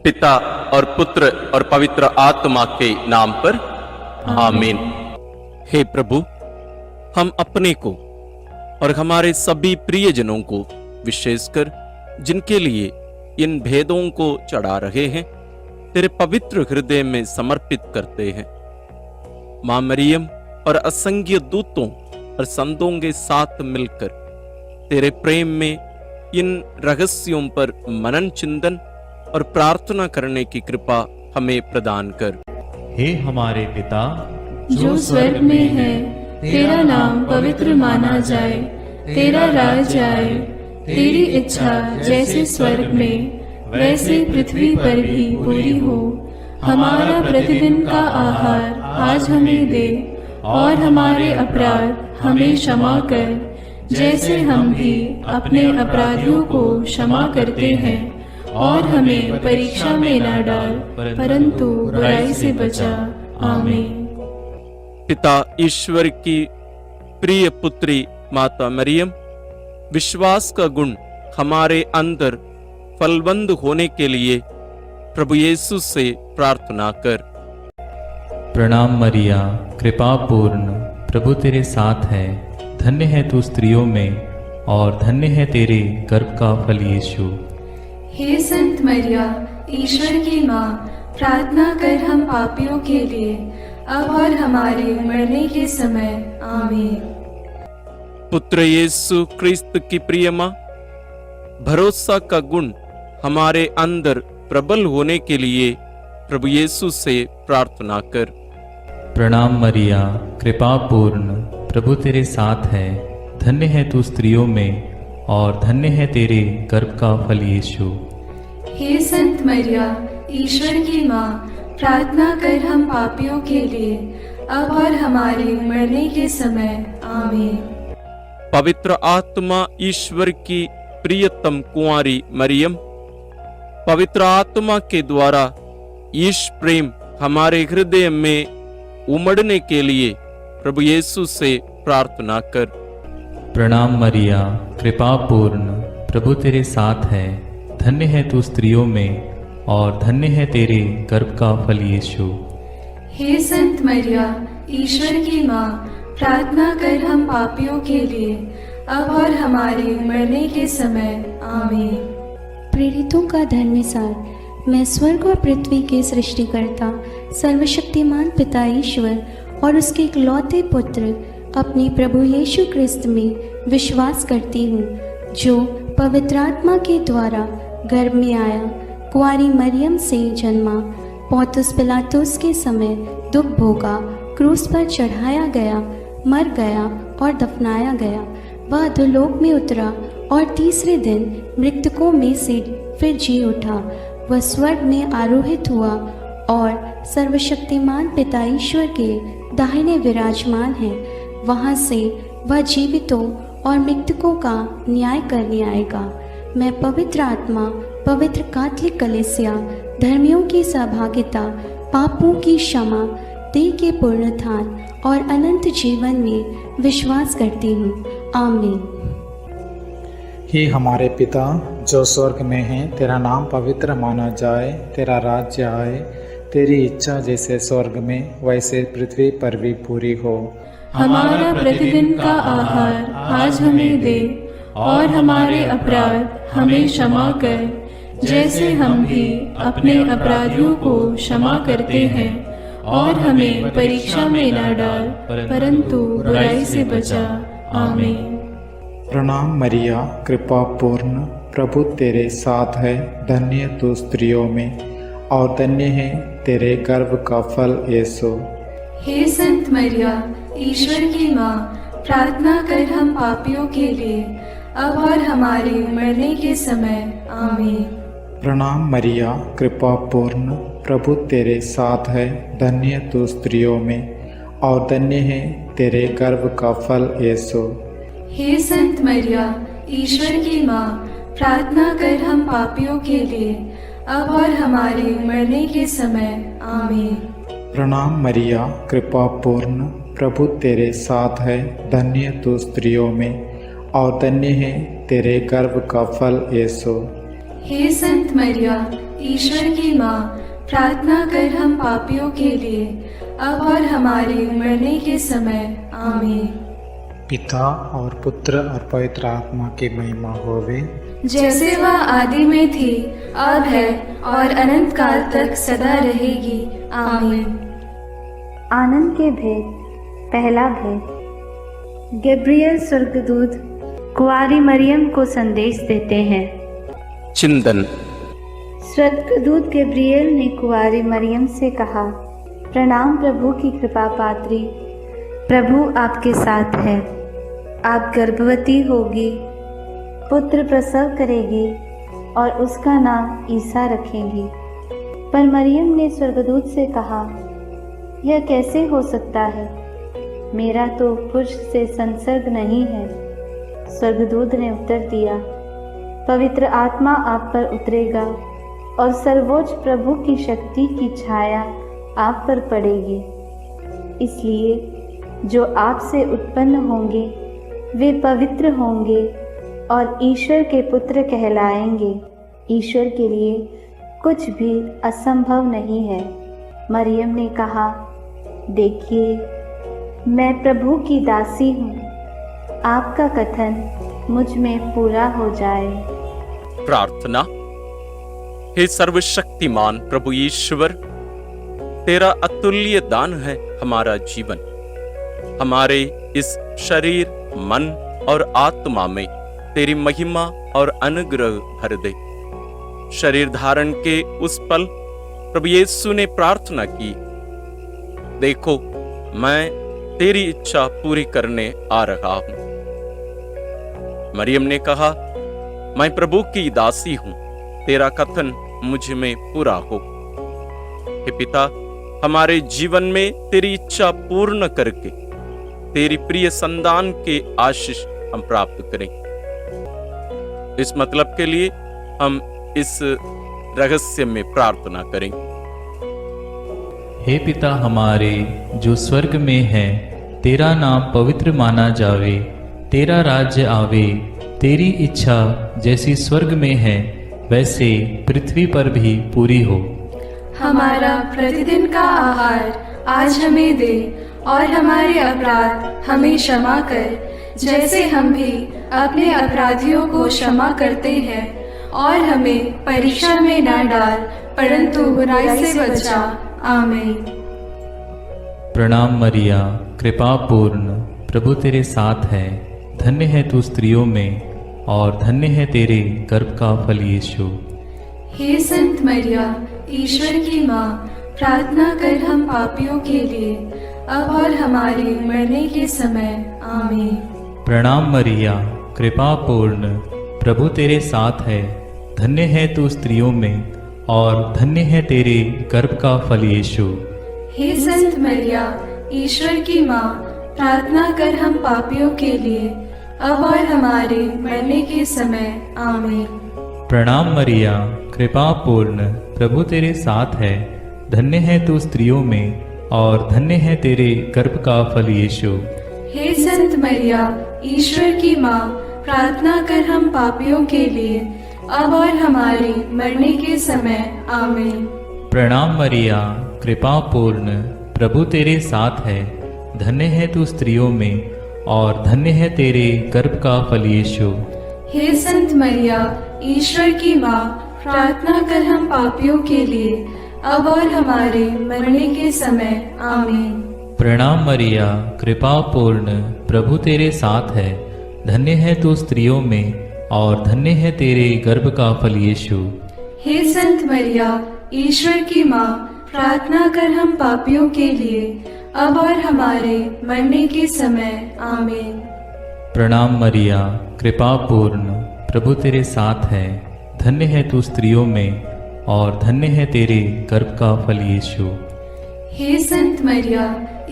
पिता और पुत्र और पवित्र आत्मा के नाम पर आमीन। हे प्रभु, हम अपने को और हमारे सभी प्रियजनों को, विशेषकर जिनके लिए इन भेदों को चढ़ा रहे हैं, तेरे पवित्र हृदय में समर्पित करते हैं। मां मरियम और असंख्य दूतों और संतों के साथ मिलकर तेरे प्रेम में इन रहस्यों पर मनन चिंतन और प्रार्थना करने की कृपा हमें प्रदान कर। हे हमारे पिता जो स्वर्ग में है, तेरा नाम पवित्र माना जाए, तेरा राज आए, तेरी इच्छा जैसे स्वर्ग में वैसे पृथ्वी पर भी पूरी हो। हमारा प्रतिदिन का आहार आज हमें दे, और हमारे अपराध हमें क्षमा कर, जैसे हम भी अपने अपराधियों को क्षमा करते हैं, और हमें परीक्षा में न डाल, परंतु बुराई से बचा। आमीन। पिता ईश्वर की प्रिय पुत्री माता मरियम, विश्वास का गुण हमारे अंदर फलवंत होने के लिए प्रभु यीशु से प्रार्थना कर। प्रणाम मरिया, कृपा पूर्ण, प्रभु तेरे साथ है। धन्य है तू स्त्रियों में, और धन्य है तेरे गर्भ का फल यीशु। हे संत मरिया, ईश्वर की माँ, प्रार्थना कर हम पापियों के लिए, अब और हमारे मरने के समय। आमीन। पुत्र यीशु क्रिस्त की प्रिय माँ, भरोसा का गुण हमारे अंदर प्रबल होने के लिए प्रभु यीशु से प्रार्थना कर। प्रणाम मरिया, कृपा पूर्ण, प्रभु तेरे साथ है। धन्य है तू स्त्रियों में, और धन्य है तेरे गर्भ का फल यीशु। हे संत मरिया, ईश्वर की माँ, प्रार्थना कर हम पापियों के लिए, अब और हमारे मरने के समय। आमीन। पवित्र आत्मा ईश्वर की प्रियतम कुंवारी मरियम, पवित्र आत्मा के द्वारा ईश प्रेम हमारे हृदय में उमड़ने के लिए प्रभु यीशु से प्रार्थना कर। प्रणाम मरिया, कृपा पूर्ण, प्रभु तेरे साथ है। धन्य है तू स्त्रियों में, और धन्य है तेरे गर्भ का फल यीशु। हे संत मरिया, ईश्वर की माँ, प्रार्थना कर हम पापियों के लिए, अब और हमारे मरने के समय। आमीन। प्रेरितों का धर्मसार। मैं स्वर्ग और पृथ्वी के सृष्टिकर्ता सर्वशक्तिमान पिता ईश्वर और उसके इकलौते पुत्र अपने प्रभु यीशु क्रिस्त में विश्वास करती हूँ, जो पवित्र आत्मा के द्वारा गर्भ में आया, कुंवारी मरियम से जन्मा, पौंतुस पिलातुस के समय दुख भोगा, क्रूस पर चढ़ाया गया, मर गया और दफनाया गया। वह अधोलोक में उतरा और तीसरे दिन मृतकों में से फिर जी उठा। वह स्वर्ग में आरोहित हुआ और सर्वशक्तिमान पिता ईश्वर के दाहिने विराजमान है। वहाँ से वह जीवितों और मृतकों का न्याय करने आएगा। मैं पवित्र आत्मा, पवित्र कैथोलिक कलीसिया, धर्मियों की सहभागिता, पापों की क्षमा, देह के पुनरुत्थान और अनंत जीवन में विश्वास करती हूँ। आमीन। हे हमारे पिता जो स्वर्ग में है, तेरा नाम पवित्र माना जाए, तेरा राज्य आए, तेरी इच्छा जैसे स्वर्ग में वैसे पृथ्वी पर भी पूरी हो। हमारा प्रतिदिन का आहार आज हमें दे, और हमारे अपराध हमें क्षमा कर, जैसे हम भी अपने अपराधियों को क्षमा करते हैं, और हमें परीक्षा में न डाल, परंतु बुराई से बचा। आमीन। प्रणाम मरिया, कृपा पूर्ण, प्रभु तेरे साथ है। धन्य तू स्त्रियों में, और धन्य है तेरे गर्भ का फल यीशु। हे संत मरिया, ईश्वर की माँ, प्रार्थना कर हम पापियों के लिए, अब और हमारे मरने के समय। आमीन। प्रणाम मरिया, कृपा पूर्ण, प्रभु तेरे साथ है। धन्य तू स्त्रियों में, और धन्य है तेरे गर्भ का फल यीशु। हे संत मरिया, ईश्वर की माँ, प्रार्थना कर हम पापियों के लिए, अब और हमारे मरने के समय। आमीन। प्रणाम मरिया, कृपा पूर्ण, प्रभु तेरे साथ है। धन्य तू स्त्रियों में, और धन्य है तेरे गर्भ का फल यीशु। हे संत मरिया, ईश्वर की माँ, प्रार्थना कर हम पापियों के लिए, अब और हमारे मरने के समय। आमीन। पिता और पुत्र और पवित्र आत्मा की महिमा होवे, जैसे वह आदि में थी, अब है और अनंत काल तक सदा रहेगी। आमीन। आनंद के भेद। पहला भेद। गैब्रियल स्वर्गदूत कुंवारी मरियम को संदेश देते हैं। चिंतन। स्वर्गदूत गैब्रियल ने कुंवारी मरियम से कहा, प्रणाम प्रभु की कृपा पात्री, प्रभु आपके साथ है। आप गर्भवती होगी, पुत्र प्रसव करेगी और उसका नाम ईसा रखेंगी। पर मरियम ने स्वर्गदूत से कहा, यह कैसे हो सकता है? मेरा तो पुरुष से संसर्ग नहीं है। स्वर्गदूत ने उत्तर दिया, पवित्र आत्मा आप पर उतरेगा और सर्वोच्च प्रभु की शक्ति की छाया आप पर पड़ेगी। इसलिए जो आपसे उत्पन्न होंगे वे पवित्र होंगे और ईश्वर के पुत्र कहलाएंगे। ईश्वर के लिए कुछ भी असंभव नहीं है। मरियम ने कहा, देखिए, मैं प्रभु की दासी हूँ, आपका कथन मुझ में पूरा हो जाए। प्रार्थना। हे सर्वशक्तिमान प्रभु ईश्वर, तेरा अतुल्य दान है हमारा जीवन। हमारे इस शरीर, मन और आत्मा में तेरी महिमा और अनुग्रह भर दे। शरीर धारण के उस पल प्रभु यीशु ने प्रार्थना की, देखो मैं तेरी इच्छा पूरी करने आ रहा हूं। मरियम ने कहा, मैं प्रभु की दासी हूं, तेरा कथन मुझ में पूरा हो। हे पिता, हमारे जीवन में तेरी इच्छा पूर्ण करके तेरी प्रिय संतान के आशीष हम प्राप्त करें। इस मतलब के लिए हम इस रहस्य में प्रार्थना करें। हे पिता हमारे जो स्वर्ग में है, तेरा नाम पवित्र माना जावे, तेरा राज्य आवे, तेरी इच्छा जैसी स्वर्ग में है वैसे पृथ्वी पर भी पूरी हो। हमारा प्रतिदिन का आहार आज हमें दे और हमारे अपराध हमें क्षमा कर, जैसे हम भी अपने अपराधियों को क्षमा करते हैं, और हमें परीक्षा में न डाल परंतु बुराई से बचा। आमीन। प्रणाम मरिया, कृपा पूर्ण, प्रभु तेरे साथ है। धन्य है तू स्त्रियों में और धन्य है तेरे गर्भ का फल यीशु। हे संत मरिया, ईश्वर की माँ, प्रार्थना कर हम पापियों के लिए, अब और हमारे मरने के समय। आमीन। प्रणाम मरिया, कृपा पूर्ण, प्रभु तेरे साथ है। धन्य है तू स्त्रियों में और धन्य है तेरे गर्भ का फल यीशु। हे संत मरिया, ईश्वर की माँ, प्रार्थना कर हम पापियों के लिए, अब और हमारे मरने के समय। आमीन। प्रणाम मरिया, कृपा पूर्ण, प्रभु तेरे साथ है। धन्य है तू स्त्रियों में और धन्य है तेरे गर्भ का फल यीशु। हे संत मरिया, ईश्वर की माँ, प्रार्थना कर हम पापियों के लिए, अब और हमारे मरने के समय। आमीन। प्रणाम मरिया, कृपा पूर्ण, प्रभु तेरे साथ है। धन्य है तू स्त्रियों में और धन्य है तेरे गर्भ का फल यीशु। हे संत मरिया, ईश्वर की माँ, प्रार्थना कर हम पापियों के लिए, अब और हमारे मरने के समय। आमीन। प्रणाम मरिया, कृपा पूर्ण, प्रभु तेरे साथ है। धन्य है तू स्त्रियों में और धन्य है तेरे गर्भ का फल यीशु। हे संत मरिया, ईश्वर की माँ, प्रार्थना कर हम पापियों के लिए, अब और हमारे मरने के समय। आमीन। प्रणाम मरिया, कृपा पूर्ण, प्रभु तेरे साथ है। धन्य है तू स्त्रियों में और धन्य है तेरे गर्भ का फल यीशु। हे संत मरिया,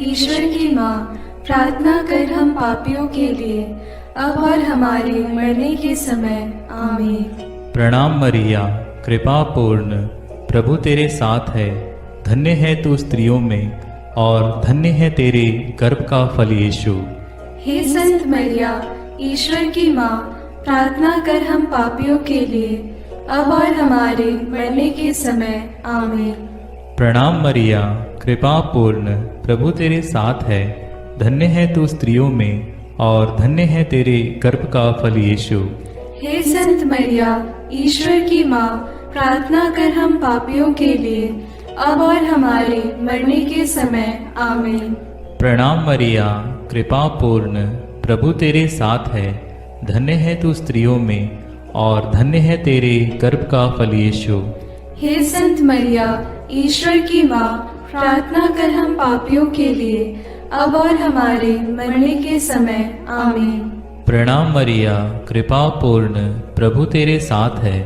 ईश्वर की माँ, प्रार्थना कर हम पापियों के लिए, अब और हमारे मरने के समय। आमीन। प्रणाम मरिया, कृपा पूर्ण, प्रभु तेरे साथ है। धन्य है तू स्त्रियों में और धन्य है तेरे गर्भ का फल यीशु। हे संत मरिया, ईश्वर की माँ, प्रार्थना कर हम पापियों के लिए, अब और हमारे मरने के समय आमीन। प्रणाम मरिया, कृपा पूर्ण, प्रभु तेरे साथ है। धन्य है तू स्त्रियों में और धन्य है तेरे गर्भ का फल यीशु। हे संत मरिया, ईश्वर की माँ, प्रार्थना कर हम पापियों के लिए, अब और हमारे मरने के समय आमीन। प्रणाम मरिया, कृपा पूर्ण, प्रभु तेरे साथ है। धन्य है तू स्त्रियों में और धन्य है तेरे गर्भ का फल यीशु। हे संत मरिया, ईश्वर की माँ, प्रार्थना कर हम पापियों के लिए, अब और हमारे मरने के समय आमीन। प्रणाम मरिया, कृपा पूर्ण, प्रभु तेरे साथ है।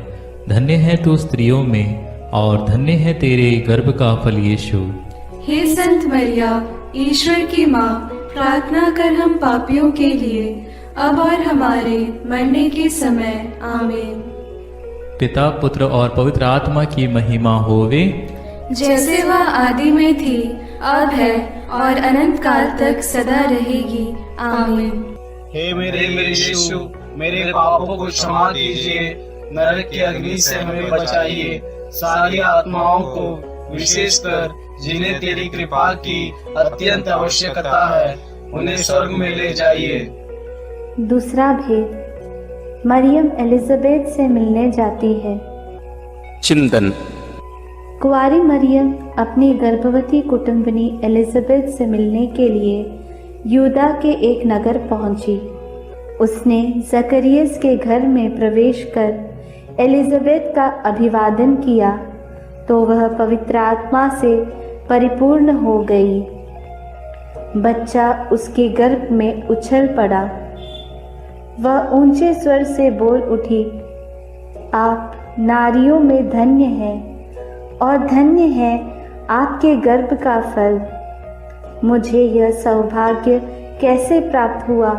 धन्य है तू स्त्रियों में और धन्य है तेरे गर्भ का फल यीशु। हे संत मरिया, ईश्वर की माँ, प्रार्थना कर हम पापियों के लिए, अब और हमारे मरने के समय आमीन। पिता, पुत्र और पवित्र आत्मा की महिमा होवे, जैसे वह आदि में थी, अब है और अनंत काल तक सदा रहेगी आमीन। हे मेरे यीशु, मेरे पापों को क्षमा कीजिए, नरक की अग्नि से हमें बचाइए, सारी आत्माओं को, विशेषकर जिन्हें तेरी कृपा की अत्यंत आवश्यकता है, उन्हें स्वर्ग में ले जाइए। दूसरा भेद, मरियम एलिजाबेथ से मिलने जाती है। चिंतन। कुंवारी मरियम अपनी गर्भवती कुटुंबनी एलिजाबेथ से मिलने के लिए यूदा के एक नगर पहुंची। उसने जकरियस के घर में प्रवेश कर एलिजाबेथ का अभिवादन किया तो वह पवित्र आत्मा से परिपूर्ण हो गई। बच्चा उसके गर्भ में उछल पड़ा। वह ऊंचे स्वर से बोल उठी, आप नारियों में धन्य हैं और धन्य है आपके गर्भ का फल। मुझे यह सौभाग्य कैसे प्राप्त हुआ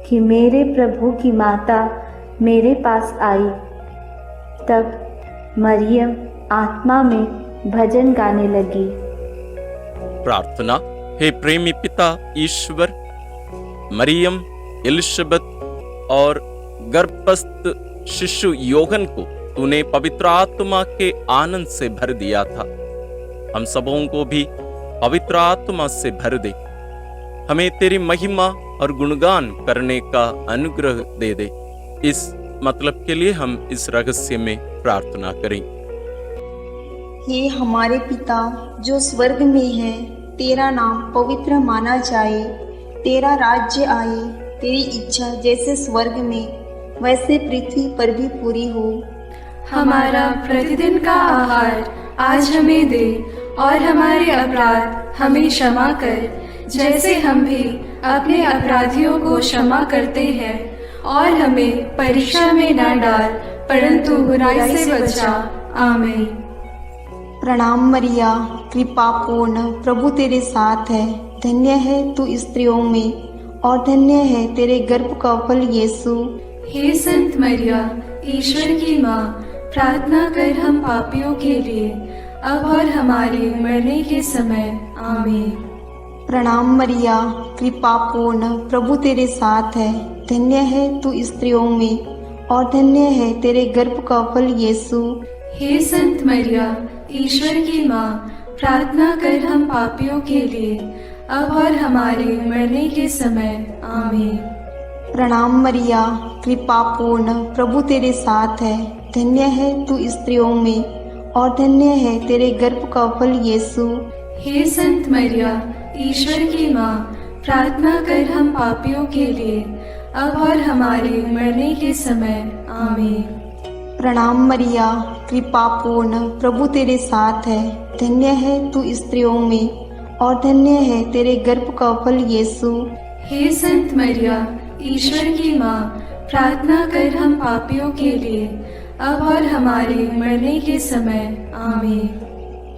कि मेरे प्रभु की माता मेरे पास आई। तब मरियम आत्मा में भजन गाने लगी। प्रार्थना। हे प्रेमी पिता ईश्वर, मरियम, एलिशबेथ और गर्भस्थ शिशु योहन को तूने पवित्र आत्मा के आनंद से भर दिया था। हम सबों को भी पवित्र आत्मा से भर दे। हमें तेरी महिमा और गुणगान करने का अनुग्रह दे दे। इस मतलब के लिए हम इस रहस्य में प्रार्थना करें। हे हमारे पिता जो स्वर्ग में है, तेरा नाम पवित्र माना जाए, तेरा राज्य आए, तेरी इच्छा जैसे स्वर्ग में वैसे पृथ्वी पर भी पूरी हो। हमारा प्रतिदिन का आहार आज हमें दे और हमारे अपराध हमें क्षमा कर, जैसे हम भी अपने अपराधियों को क्षमा करते हैं, और हमें परीक्षा में न डाल परंतु बुराई से बचा। आमीन। प्रणाम मरिया, कृपा पूर्ण, प्रभु तेरे साथ है। धन्य है तू स्त्रियों में और धन्य है तेरे गर्भ का फल यीशु। हे संत मरिया, ईश्वर की माँ, प्रार्थना कर हम पापियों के लिए, अब और हमारे मरने के समय। आमीन। प्रणाम मरिया, कृपा पूर्ण, प्रभु तेरे साथ है। धन्य है तू स्त्रियों में और धन्य है तेरे गर्भ का फल यीशु। हे संत मरिया, ईश्वर की माँ, प्रार्थना कर हम पापियों के लिए, अब और हमारे मरने के समय। आमीन। प्रणाम मरिया, कृपा पूर्ण, प्रभु तेरे साथ है। धन्य है तू स्त्रियों में और धन्य है तेरे गर्भ का फल यीशु। हे संत मरिया, ईश्वर की माँ, प्रार्थना कर हम पापियों के लिए, अब और हमारे मरने के समय। आमीन। प्रणाम मरिया, कृपा पूर्ण, प्रभु तेरे साथ है। धन्य है तू स्त्रियों में और धन्य है तेरे गर्भ का फल यीशु। हे संत मरिया, ईश्वर की माँ, प्रार्थना कर हम पापियों के लिए, अब और हमारे मरने के समय। आमीन।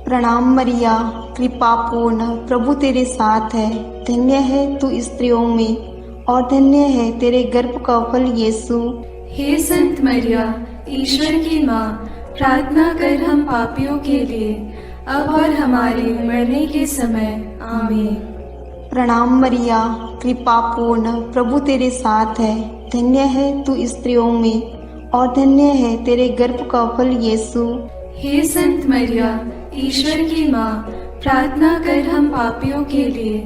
प्रणाम मरिया, कृपा पूर्ण, प्रभु तेरे साथ है। धन्य है तू स्त्रियों में और धन्य है तेरे गर्भ का फल यीशु। हे संत मरिया, ईश्वर की माँ, प्रार्थना कर हम पापियों के लिए, अब और हमारे मरने के समय। आमीन। प्रणाम मरिया, कृपा पूर्ण, प्रभु तेरे साथ है। धन्य है तू स्त्रियों में और धन्य है तेरे गर्भ का फल यीशु। हे संत मरिया, ईश्वर की माँ, प्रार्थना कर हम पापियों के लिए,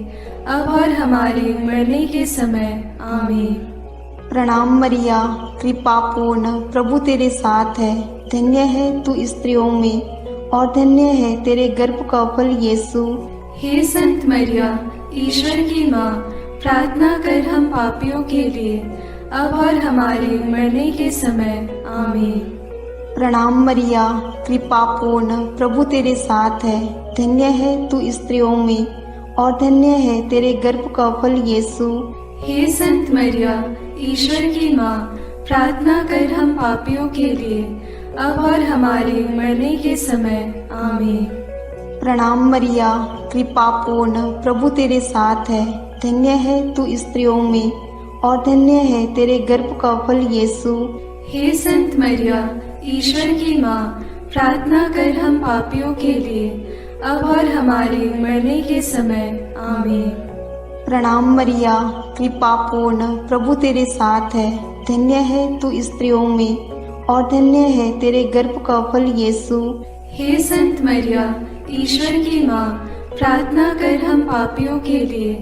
अब और हमारे मरने के समय। आमीन। प्रणाम मरिया, कृपा पूर्ण, प्रभु तेरे साथ है। धन्य है तू स्त्रियों में, और धन्य है तेरे गर्भ का फल यीशु। हे संत मरिया, ईश्वर की माँ, प्रार्थना कर हम पापियों के लिए, अब और हमारे मरने के समय। आमीन। प्रणाम मरिया, कृपा पूर्ण, प्रभु तेरे साथ है। धन्य है तू स्त्रियों में, और धन्य है तेरे गर्भ का फल यीशु। हे संत मरिया, ईश्वर की माँ, प्रार्थना कर हम पापियों के लिए, अब और हमारे मरने के समय। आमीन। प्रणाम मरिया, कृपा पूर्ण, प्रभु तेरे साथ है। धन्य है तू स्त्रियों में, और धन्य है तेरे गर्भ का फल यीशु। हे संत मरिया, ईश्वर की माँ, प्रार्थना कर हम पापियों के लिए, अब और हमारे मरने के समय। आमीन। प्रणाम मरिया, कृपा पूर्ण, प्रभु तेरे साथ है। धन्य है तू स्त्रियों में, और धन्य है तेरे गर्भ का फल यीशु। हे संत मरिया, ईश्वर की माँ, प्रार्थना कर हम पापियों के लिए,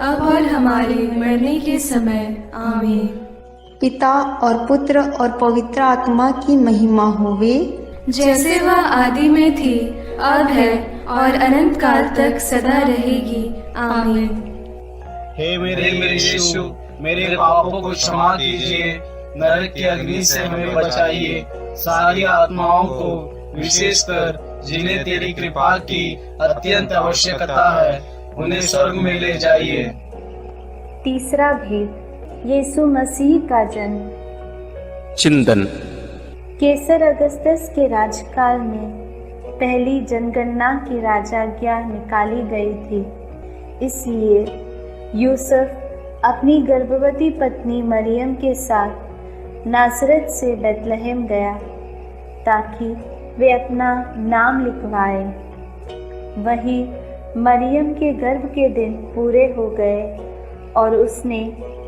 अब और हमारे मरने के समय। आमीन। पिता और पुत्र और पवित्र आत्मा की महिमा होवे, जैसे वह आदि में थी, अब है, और अनंत काल तक सदा रहेगी। आमीन। हे मेरे यीशु, मेरे पापों को क्षमा कीजिए, नरक की अग्नि से हमें बचाइए, सारी आत्माओं को, विशेषकर जिन्हें तेरी कृपा की अत्यंत आवश्यकता है, उन्हें स्वर्ग में ले जाइए। तीसरा भेद, यीशु मसीह का जन्म। चिंतन। केसर अगस्तस के राजकाल में पहली जनगणना की राजाज्ञा निकाली गई थी। इसलिए यूसुफ अपनी गर्भवती पत्नी मरियम के साथ नासरत से बेतलहम गया ताकि वे अपना नाम लिखवाए। वहीं मरियम के गर्भ के दिन पूरे हो गए और उसने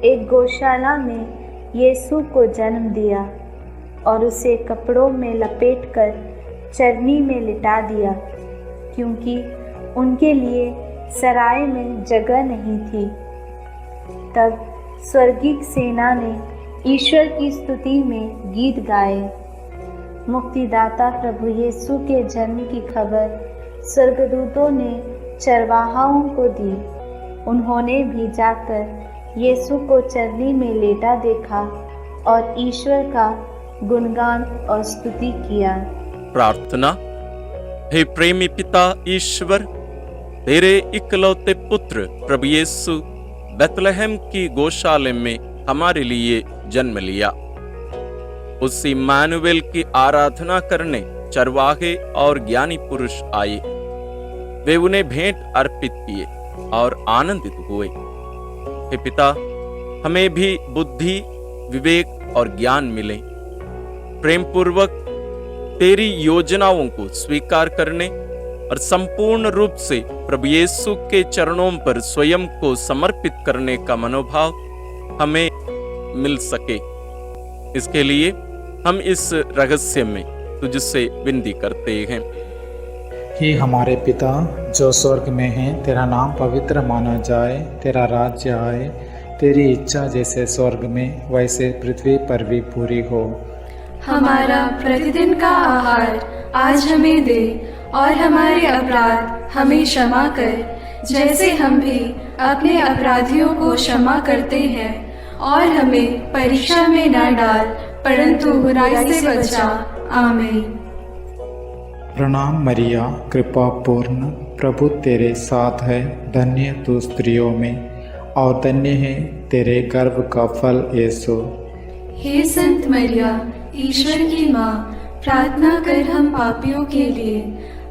एक गौशाला में यीशु को जन्म दिया और उसे कपड़ों में लपेटकर चरनी में लिटा दिया, क्योंकि उनके लिए सराय में जगह नहीं थी। तब स्वर्गीय सेना ने ईश्वर की स्तुति में गीत गाए। मुक्तिदाता प्रभु यीशु के जन्म की खबर स्वर्गदूतों ने चरवाहाओं को दी। उन्होंने भी जाकर यीशु को चरनी में लेटा देखा और ईश्वर का गुणगान और स्तुति किया। प्रार्थना। हे प्रेमी पिता ईश्वर, तेरे इकलौते पुत्र प्रभु यीशु बेतलहम की गौशाला में हमारे लिए जन्म लिया। उस इम्मानुएल की आराधना करने चरवाहे और ज्ञानी पुरुष आए। वे उन्हें भेंट अर्पित किए और आनंदित हुए। हे पिता, हमें भी बुद्धि, विवेक और ज्ञान मिले, प्रेम पूर्वक तेरी योजनाओं को स्वीकार करने और संपूर्ण रूप से प्रभु यीशु के चरणों पर स्वयं को समर्पित करने का मनोभाव हमें मिल सके। इसके लिए हम इस रहस्य में तुझसे विनती करते हैं। हे हमारे पिता जो स्वर्ग में है, तेरा नाम पवित्र माना जाए, तेरा राज्य आए, तेरी इच्छा जैसे स्वर्ग में वैसे पृथ्वी पर भी पूरी हो। हमारा प्रतिदिन का आहार आज हमें दे, और हमारे अपराध हमें क्षमा कर, जैसे हम भी अपने अपराधियों को क्षमा करते हैं, और हमें परीक्षा में न डाल, परंतु बुराई से बचा। आमीन। प्रणाम मरिया, कृपा पूर्ण, प्रभु तेरे साथ है। धन्य तू स्त्रियों में, और धन्य है तेरे गर्भ का फल यीशु। हे संत मरिया, ईश्वर की माँ, प्रार्थना कर हम पापियों के लिए,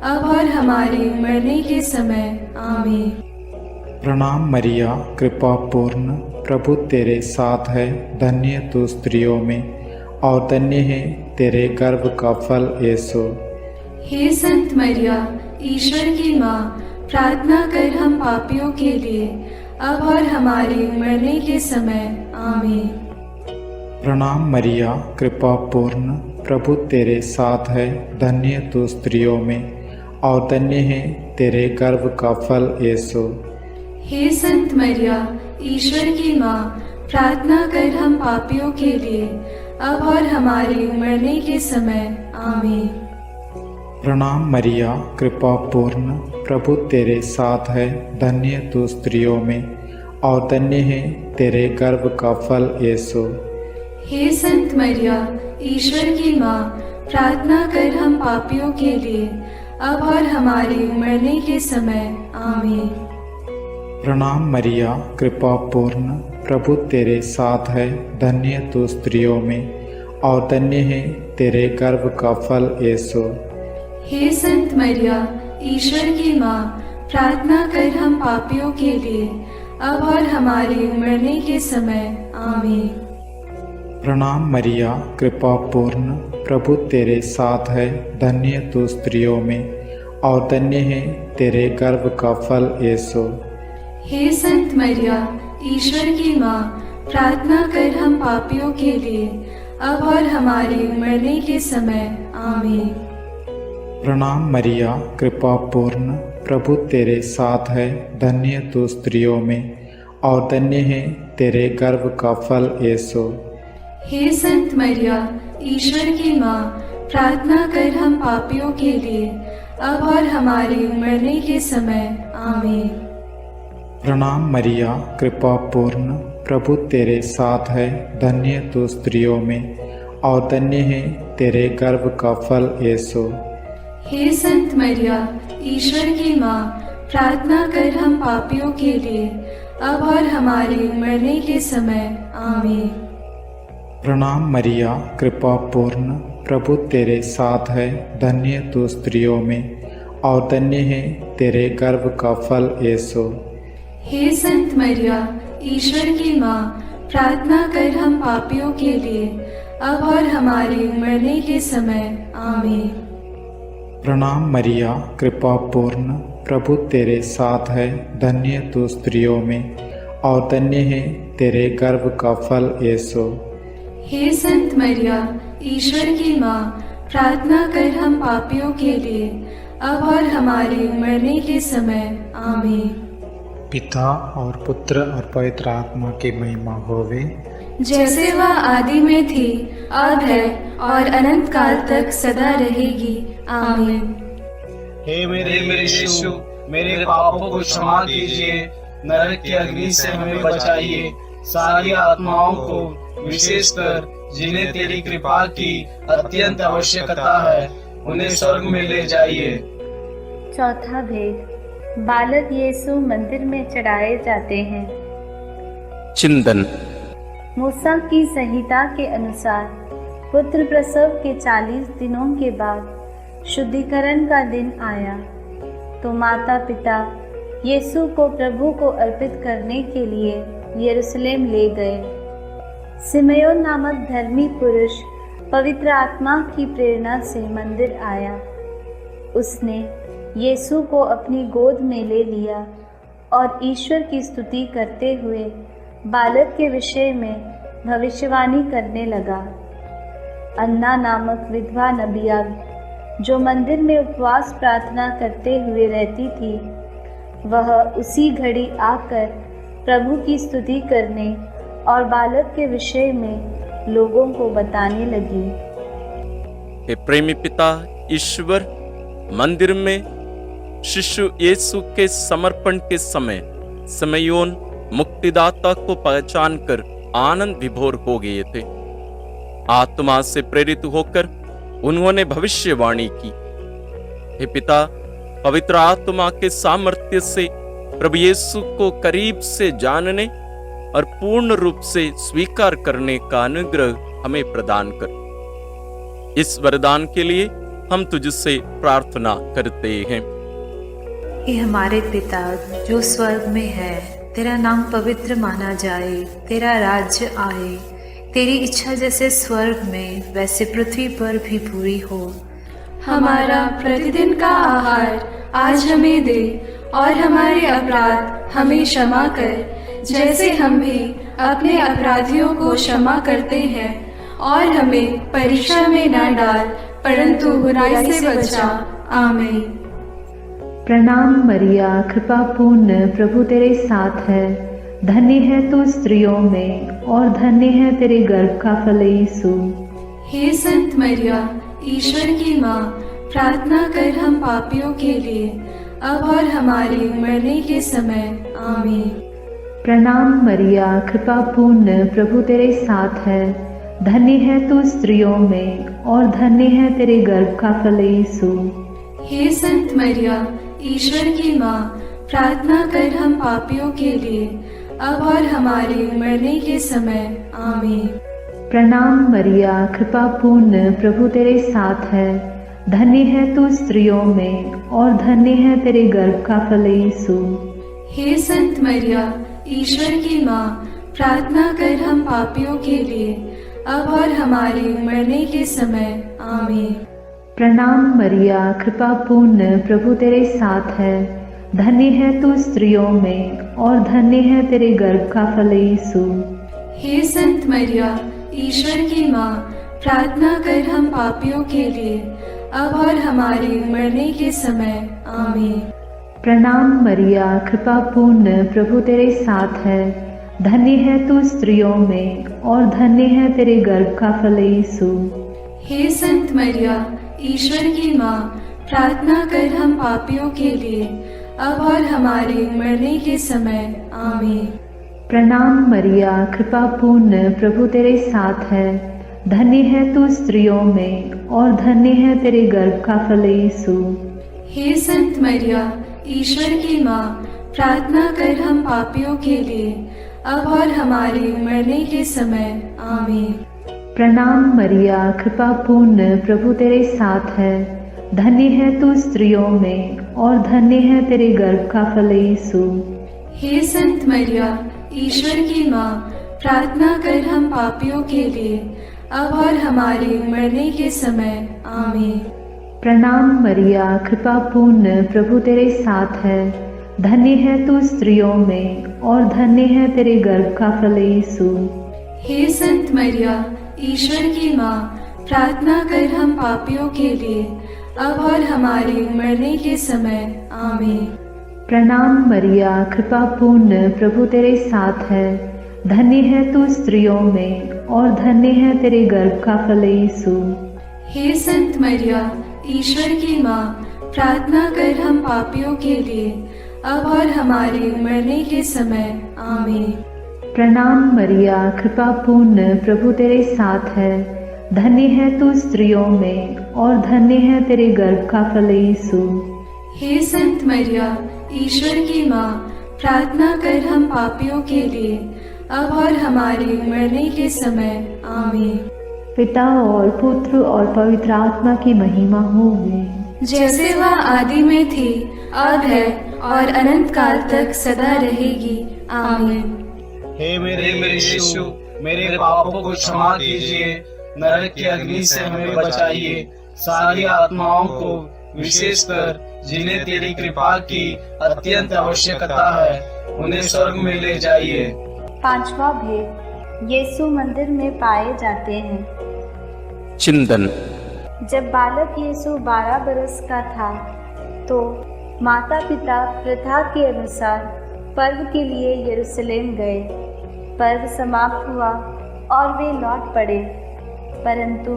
अब और हमारे मरने के समय। आमीन। प्रणाम मरिया, कृपा पूर्ण, प्रभु तेरे साथ है। धन्य तू स्त्रियों में, और धन्य है तेरे गर्भ का फल यीशु। हे संत मरिया, ईश्वर की माँ, प्रार्थना कर हम पापियों के लिए, अब और हमारे मरने के समय। आमीन। प्रणाम मरिया, कृपा पूर्ण, प्रभु तेरे साथ है, धन्य तू स्त्रियों में और धन्य है तेरे गर्भ का फल यीशु। हे संत मरिया, ईश्वर की माँ, प्रार्थना कर हम पापियों के लिए, अब और हमारे मरने के समय। आमीन। प्रणाम मरिया, कृपा पूर्ण, प्रभु तेरे साथ है, धन्य तू स्त्रियों में और धन्य है तेरे गर्भ का फल यीशु। हे संत मरिया, ईश्वर की माँ, प्रार्थना कर हम पापियों के लिए, अब और हमारे मरने के समय। आमीन। प्रणाम मरिया, कृपा पूर्ण, प्रभु तेरे साथ है, धन्य तू स्त्रियों में और धन्य है तेरे गर्भ का फल यीशु। हे संत मरिया, ईश्वर की माँ, प्रार्थना कर हम पापियों के लिए, अब और हमारे मरने के समय। आमीन। प्रणाम मरिया, कृपा पूर्ण, प्रभु तेरे साथ है, धन्य तू स्त्रियों में और धन्य है तेरे गर्भ का फल यीशु। हे संत मरिया, ईश्वर की माँ, प्रार्थना कर हम पापियों के लिए, अब और हमारे मरने के समय। आमीन। प्रणाम मरिया, कृपा पूर्ण, प्रभु तेरे साथ है, धन्य तू स्त्रियों में और धन्य है तेरे गर्भ का फल यीशु। हे संत मरिया, ईश्वर की माँ, प्रार्थना कर हम पापियों के लिए, अब और हमारे मरने के समय। आमीन। प्रणाम मरिया, कृपा पूर्ण, प्रभु तेरे साथ है, धन्य तू स्त्रियों में और धन्य है तेरे गर्भ का फल यीशु। हे संत मरिया, ईश्वर की माँ, प्रार्थना कर हम पापियों के लिए, अब और हमारे मरने के समय। आमीन। प्रणाम मरिया, कृपा पूर्ण, प्रभु तेरे साथ है, धन्य तू स्त्रियों में और धन्य है तेरे गर्भ का फल यीशु। हे संत मरिया, ईश्वर की माँ, प्रार्थना कर हम पापियों के लिए, अब और हमारे मरने के समय। आमीन। प्रणाम मरिया, कृपा पूर्ण, प्रभु तेरे साथ है, धन्य तू स्त्रियों में और धन्य है तेरे गर्भ का फल यीशु। हे संत मरिया, ईश्वर की माँ, प्रार्थना कर हम पापियों के लिए, अब और हमारे मरने के समय। आमीन। पिता और पुत्र और पवित्र आत्मा की महिमा होवे, जैसे वह आदि में थी, अब है और अनंत काल तक सदा रहेगी। आमीन। हे मेरे यीशु, मेरे पापों को क्षमा कीजिए, नरक की अग्नि से हमें बचाइए, सारी आत्माओं को, विशेषकर जिन्हें तेरी कृपा की अत्यंत आवश्यकता है, उन्हें स्वर्ग में ले जाइए। चौथा भेद, बालक यीशु मंदिर में चढ़ाए जाते हैं। चिंतन। मूसा की संहिता के अनुसार पुत्र प्रसव के 40 दिनों के बाद शुद्धिकरण का दिन आया तो माता पिता यीशु को प्रभु को अर्पित करने के लिए यरूशलेम ले गए। सिमयोन नामक धर्मी पुरुष पवित्र आत्मा की प्रेरणा से मंदिर आया। उसने यीशु को अपनी गोद में ले लिया और ईश्वर की स्तुति करते हुए बालक के विषय में भविष्यवाणी करने लगा। अन्ना नामक विधवा नबिया जो मंदिर में उपवास प्रार्थना करते हुए रहती थी, वह उसी घड़ी आकर प्रभु की स्तुति करने और बालक के विषय में लोगों को बताने लगी। हे प्रेमी पिता ईश्वर, मंदिर में शिशु यीशु के समर्पण के समय सिमयोन मुक्तिदाता को पहचान कर आनंद विभोर हो गए थे। आत्मा से प्रेरित होकर उन्होंने भविष्यवाणी की। हे पिता, पवित्र आत्मा के सामर्थ्य से प्रभु यीशु को करीब से जानने और पूर्ण रूप से स्वीकार करने का अनुग्रह हमें प्रदान कर। इस वरदान के लिए हम तुझसे प्रार्थना करते हैं। हे हमारे पिता जो स्वर्ग में है, तेरा नाम पवित्र माना जाए, तेरा राज्य आए, तेरी इच्छा जैसे स्वर्ग में वैसे पृथ्वी पर भी पूरी हो। हमारा प्रतिदिन का आहार आज हमें दे और हमारे अपराध हमें क्षमा कर, जैसे हम भी अपने अपराधियों को क्षमा करते हैं, और हमें परीक्षा में न डाल, परंतु बुराई से बचा। आमीन। प्रणाम मरिया, कृपा पूर्ण, प्रभु तेरे साथ है। धन्य है तू स्त्रियों में, और धन्य है तेरे गर्भ का फल यीशु। हे संत मरिया, ईश्वर की माँ, प्रार्थना कर हम पापियों के लिए, अब और हमारे मरने के समय। आमीन। प्रणाम मरिया, कृपा पूर्ण, प्रभु तेरे साथ है। धन्य है तू स्त्रियों में, और धन्य है तेरे गर्भ का फल यीशु। हे संत मरिया, ईश्वर की माँ, प्रार्थना कर हम पापियों के लिए, अब और हमारे मरने के समय। आमीन। प्रणाम मरिया, कृपा पूर्ण, प्रभु तेरे साथ है। धन्य है तू स्त्रियों में, और धन्य है तेरे गर्भ का फल यीशु। हे संत मरिया, ईश्वर की माँ, प्रार्थना कर हम पापियों के लिए, अब और हमारे मरने के समय। आमीन। प्रणाम मरिया, कृपा पूर्ण, प्रभु तेरे साथ है। धन्य है तू स्त्रियों में, और धन्य है तेरे गर्भ का फल यीशु। हे संत मरिया, ईश्वर की माँ, प्रार्थना कर हम पापियों के लिए, अब और हमारे मरने के समय। आमीन। प्रणाम मरिया, कृपा पूर्ण, प्रभु तेरे साथ है। धन्य है तू स्त्रियों में, और धन्य है तेरे गर्भ का फल यीशु। हे संत मरिया, ईश्वर की माँ, प्रार्थना कर हम पापियों के लिए, अब और हमारे मरने के समय। आमीन। प्रणाम मरिया, कृपा पूर्ण, प्रभु तेरे साथ है। धन्य है तू स्त्रियों में, और धन्य है तेरे गर्भ का फल यीशु। हे संत मरिया, ईश्वर की माँ, प्रार्थना कर हम पापियों के लिए, अब और हमारे मरने के समय। आमीन। प्रणाम मरिया, कृपा पूर्ण, प्रभु तेरे साथ है। धन्य है तू स्त्रियों में, और धन्य है तेरे गर्भ का फल यीशु। हे संत मरिया, ईश्वर की माँ, प्रार्थना कर हम पापियों के लिए, अब और हमारे मरने के समय। आमीन। प्रणाम मरिया, कृपा पूर्ण, प्रभु तेरे साथ है। धन्य है तू स्त्रियों में, और धन्य है तेरे गर्भ का फल यीशु। हे संत मरिया, ईश्वर की माँ, प्रार्थना कर हम पापियों के लिए, अब और हमारे मरने के समय। आमीन। प्रणाम मरिया, कृपा पूर्ण, प्रभु तेरे साथ है। धन्य है तू स्त्रियों में, और धन्य है तेरे गर्भ का फल यीशु। हे संत मरिया, ईश्वर की माँ, प्रार्थना कर हम पापियों के लिए, अब और हमारे मरने के समय। आमीन। प्रणाम मरिया, कृपा पूर्ण, प्रभु तेरे साथ है। धन्य है तू स्त्रियों में, और धन्य है तेरे गर्भ का फल यीशु। हे संत मरिया, ईश्वर की माँ, प्रार्थना कर हम पापियों के लिए, अब और हमारे मरने के समय। आमीन। पिता और पुत्र और पवित्र आत्मा की महिमा होवे, जैसे वह आदि में थी, अब है, और अनंत काल तक सदा रहेगी। आमीन। हे मेरे यीशु, मेरे पापों को क्षमा कीजिए, नरक की अग्नि से हमें बचाइए, सारी आत्माओं को, विशेषकर जिन्हें तेरी कृपा की अत्यंत आवश्यकता है, उन्हें स्वर्ग में ले जाइए। पांचवा भेद, यीशु मंदिर में पाए जाते हैं। चिंतन। जब बालक यीशु 12 बरस का था, तो माता पिता प्रथा के अनुसार पर्व के लिए यरूशलेम गए। पर्व समाप्त हुआ और वे लौट पड़े, परंतु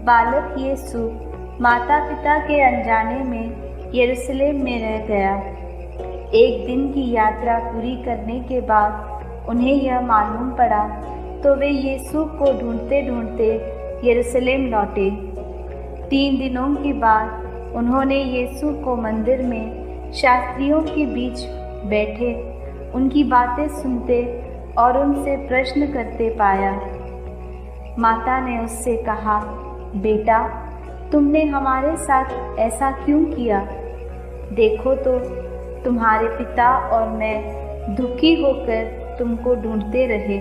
बालक यीशु माता पिता के अनजाने में यरूशलेम में रह गया। एक दिन की यात्रा पूरी करने के बाद उन्हें यह मालूम पड़ा, तो वे यीशु को ढूंढते ढूंढते यरूशलेम लौटे। 3 दिनों के बाद उन्होंने यीशु को मंदिर में शास्त्रियों के बीच बैठे उनकी बातें सुनते और उनसे प्रश्न करते पाया। माता ने उससे कहा, बेटा, तुमने हमारे साथ ऐसा क्यों किया? देखो तो तुम्हारे पिता और मैं दुखी होकर तुमको ढूंढते रहे।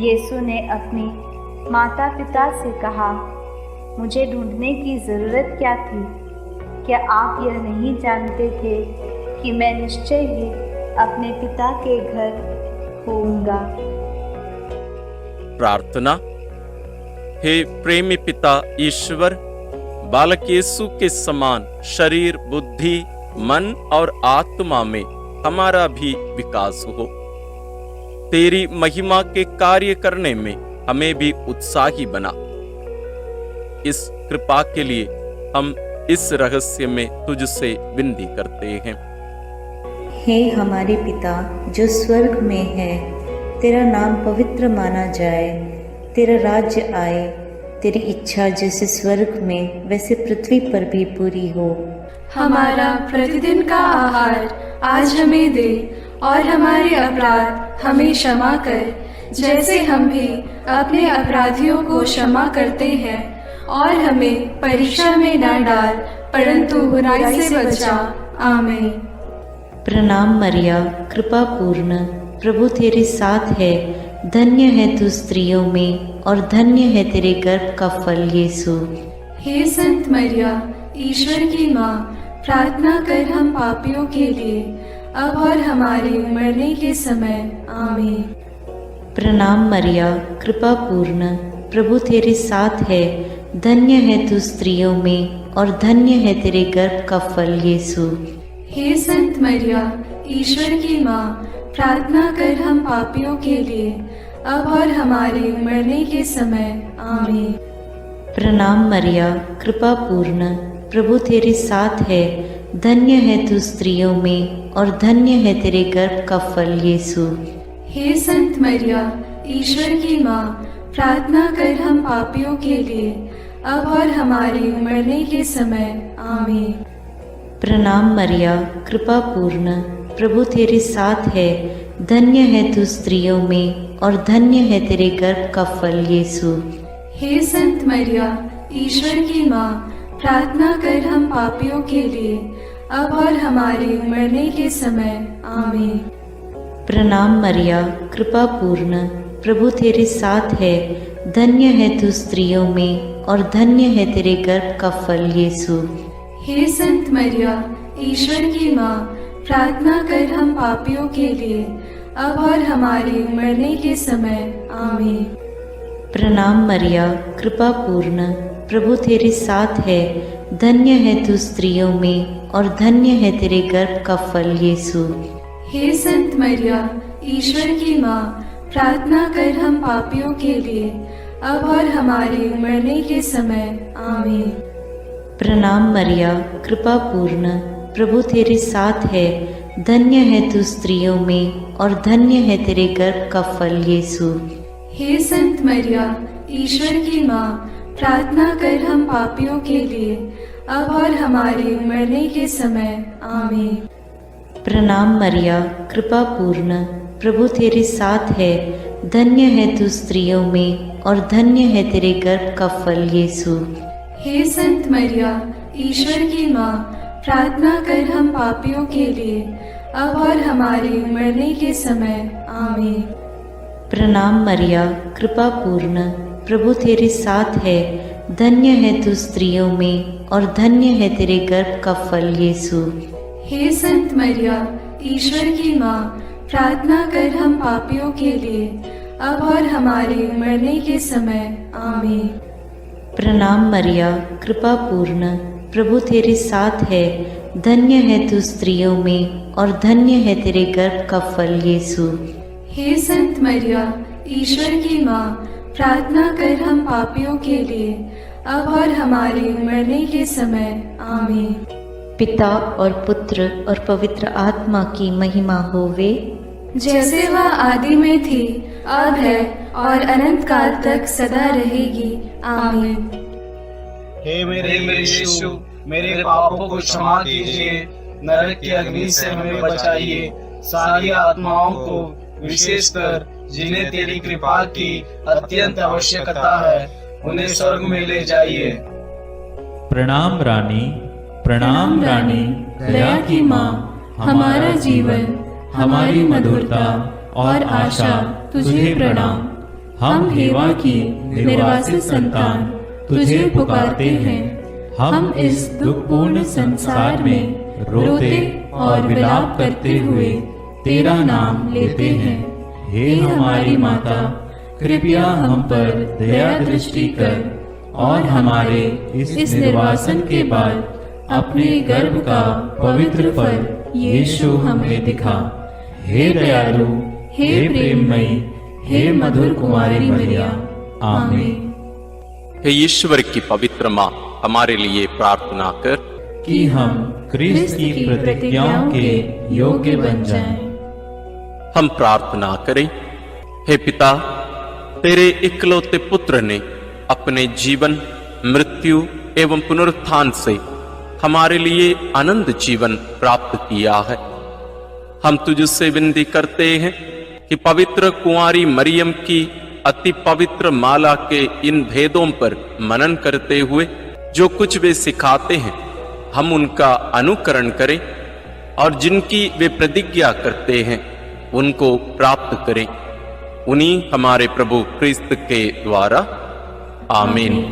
यीशु ने अपनी माता पिता से कहा, मुझे ढूंढने की ज़रूरत क्या थी? क्या आप यह नहीं जानते थे कि मैं निश्चय ही अपने पिता के घर होऊंगा। प्रार्थना। हे प्रेमी पिता ईश्वर, बालक यीशु के समान शरीर, बुद्धि, मन और आत्मा में हमारा भी विकास हो। तेरी महिमा के कार्य करने में हमें भी उत्साही बना। इस कृपा के लिए हम इस रहस्य में तुझसे विनती करते हैं। हे हमारे पिता जो स्वर्ग में है, तेरा नाम पवित्र माना जाए, तेरा राज्य आए, तेरी इच्छा जैसे स्वर्ग में वैसे पृथ्वी पर भी पूरी हो। हमारा प्रतिदिन का आहार आज हमें दे, और हमारे अपराध हमें क्षमा कर, जैसे हम भी अपने अपराधियों को क्षमा करते हैं, और हमें परीक्षा में न डाल, परंतु बुराई से बचा। आमीन। प्रणाम मरिया, कृपा पूर्ण, प्रभु तेरे साथ है, धन्य है तू स्त्रियों में और धन्य है तेरे गर्भ का फल यीशु। हे संत मरिया, ईश्वर की माँ, प्रार्थना कर हम पापियों के लिए, अब और हमारे मरने के समय। आमीन। प्रणाम मरिया, कृपा पूर्ण, प्रभु तेरे साथ है, धन्य है तू स्त्रियों में और धन्य है तेरे गर्भ का फल यीशु। हे संत मरिया, ईश्वर की माँ, प्रार्थना कर हम पापियों के लिए, अब और हमारे मरने के समय। आमीन। प्रणाम मरिया, कृपा पूर्ण, प्रभु तेरे साथ है, धन्य है तू स्त्रियों में और धन्य है तेरे गर्भ का फल यीशु। हे संत मरिया, ईश्वर की माँ, प्रार्थना कर हम पापियों के लिए, अब और हमारे मरने के समय। आमीन। प्रणाम मरिया, कृपा पूर्ण, प्रभु तेरे साथ है, धन्य है तू स्त्रियों में और धन्य है तेरे गर्भ का फल यीशु। हे संत मरिया, ईश्वर की माँ, प्रार्थना कर हम पापियों के लिए, अब और हमारे मरने के समय। आमीन। प्रणाम मरिया, कृपा पूर्ण, प्रभु तेरे साथ है, धन्य है तू स्त्रियों में और धन्य है तेरे गर्भ का फल यीशु। हे संत मरिया, ईश्वर की माँ, प्रार्थना कर हम पापियों के लिए, अब और हमारे मरने के समय। आमीन। प्रणाम मरिया, कृपा पूर्ण, प्रभु तेरे साथ है, धन्य है तू स्त्रियों में और धन्य है तेरे गर्भ का फल यीशु। हे संत मरिया, ईश्वर की माँ, प्रार्थना कर हम पापियों के लिए, अब और हमारे मरने के समय। आमीन। प्रणाम मरिया, कृपा पूर्ण, प्रभु तेरे साथ है, धन्य है तू स्त्रियों में और धन्य है तेरे गर्भ का फल यीशु। हे संत मरिया, ईश्वर की माँ, प्रार्थना कर हम पापियों के लिए, अब और हमारे मरने के समय। आमीन। प्रणाम मरिया, कृपा पूर्ण, प्रभु तेरे साथ है, धन्य है तू स्त्रियों में और धन्य है तेरे गर्भ का फल यीशु। हे संत मरिया, ईश्वर की माँ, प्रार्थना कर हम पापियों के लिए, अब और हमारे मरने के समय। आमीन। प्रणाम मरिया, कृपा पूर्ण, प्रभु तेरे साथ है, धन्य है तू स्त्रियों में और धन्य है तेरे गर्भ का फल यीशु। हे संत मरिया, ईश्वर की माँ, प्रार्थना कर हम पापियों के लिए, अब और हमारे मरने के समय। आमीन। प्रणाम मरिया, कृपा पूर्ण, प्रभु तेरे साथ है, धन्य है तू स्त्रियों में और धन्य है तेरे गर्भ का फल यीशु। हे संत मरिया, ईश्वर की माँ, प्रार्थना कर हम पापियों के लिए, अब और हमारे मरने के समय। आमीन। पिता और पुत्र और पवित्र आत्मा की महिमा होवे, जैसे वह आदि में थी, अब है और अनंत काल तक सदा रहेगी। आमीन। हे मेरे यीशु, मेरे पापों को क्षमा कीजिए, नरक की अग्नि से हमें बचाइए, सारी आत्माओं को, विशेषकर जिन्हें तेरी कृपा की अत्यंत आवश्यकता है, उन्हें स्वर्ग में ले जाइए। प्रणाम रानी, प्रणाम रानी, दया की माँ, हमारा जीवन, हमारी मधुरता और आशा तुझे प्रणाम। हम हेवा की निर्वासित संतान तुझे पुकारते हैं। हम इस दुखपूर्ण संसार में रोते और विलाप करते हुए तेरा नाम लेते हैं। हे हमारी माता, कृपया हम पर दया दृष्टि कर और हमारे इस निर्वासन के बाद अपने गर्भ का पवित्र फल यीशु हमें दिखा। हे दयालु, हे प्रेममयी, हे मधुर कुमारी मरिया, आमीन। हे ईश्वर की पवित्र माँ, हमारे लिए प्रार्थना कर कि हम क्रिस्त की प्रतिज्ञाओं के योग्य बन जाएं। हम प्रार्थना करें। हे पिता, तेरे इकलौते पुत्र ने अपने जीवन, मृत्यु एवं पुनरुत्थान से हमारे लिए आनंद जीवन प्राप्त किया है। हम तुझसे विनती करते हैं कि पवित्र कुंवारी मरियम की अति पवित्र माला के इन भेदों पर मनन करते हुए जो कुछ वे सिखाते हैं, हम उनका अनुकरण करें और जिनकी वे प्रतिज्ञा करते हैं उनको प्राप्त करें। उन्हीं हमारे प्रभु क्रिस्त के द्वारा, आमीन।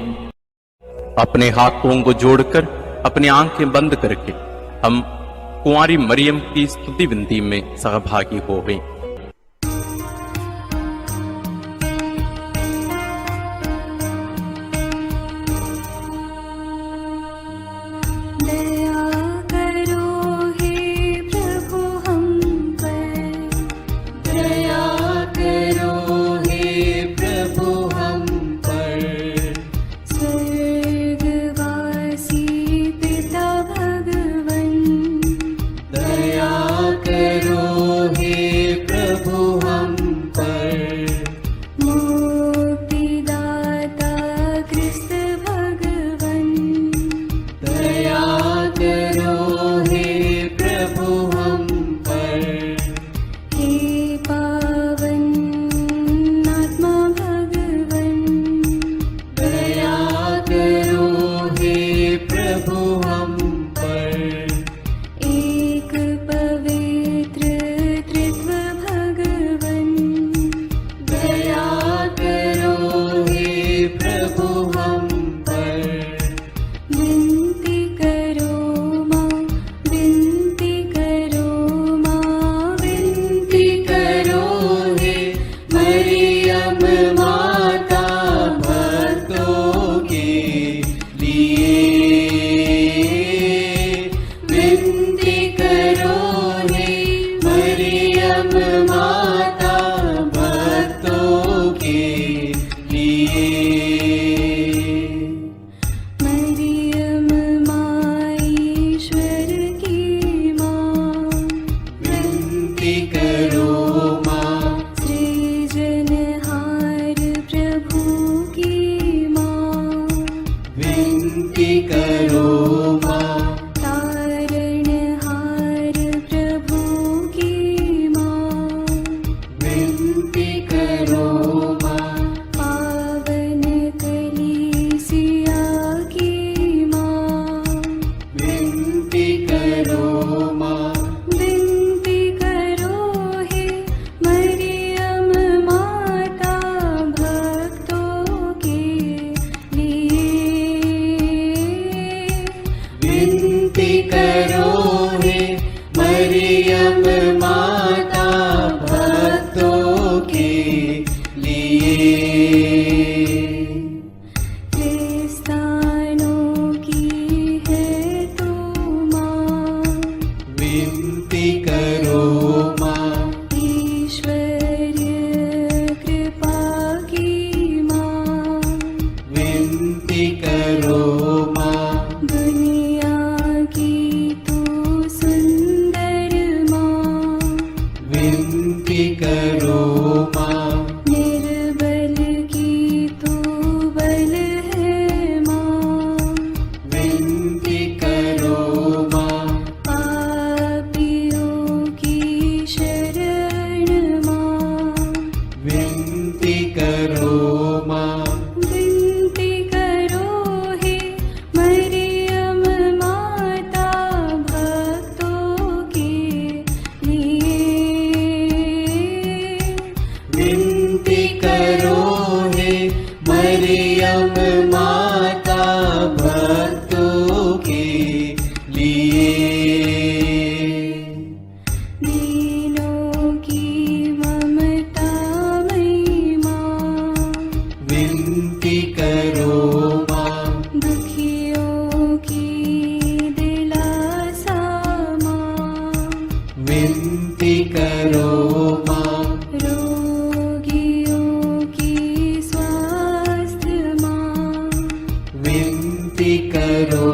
अपने हाथों को जोड़कर अपनी आंखें बंद करके हम कुंवारी मरियम की स्तुति विनती में सहभागी होवें। विनती करो माँ, पापियों की विनती करो माँ। रोगियों की स्वास्थ्य माँ, विनती करो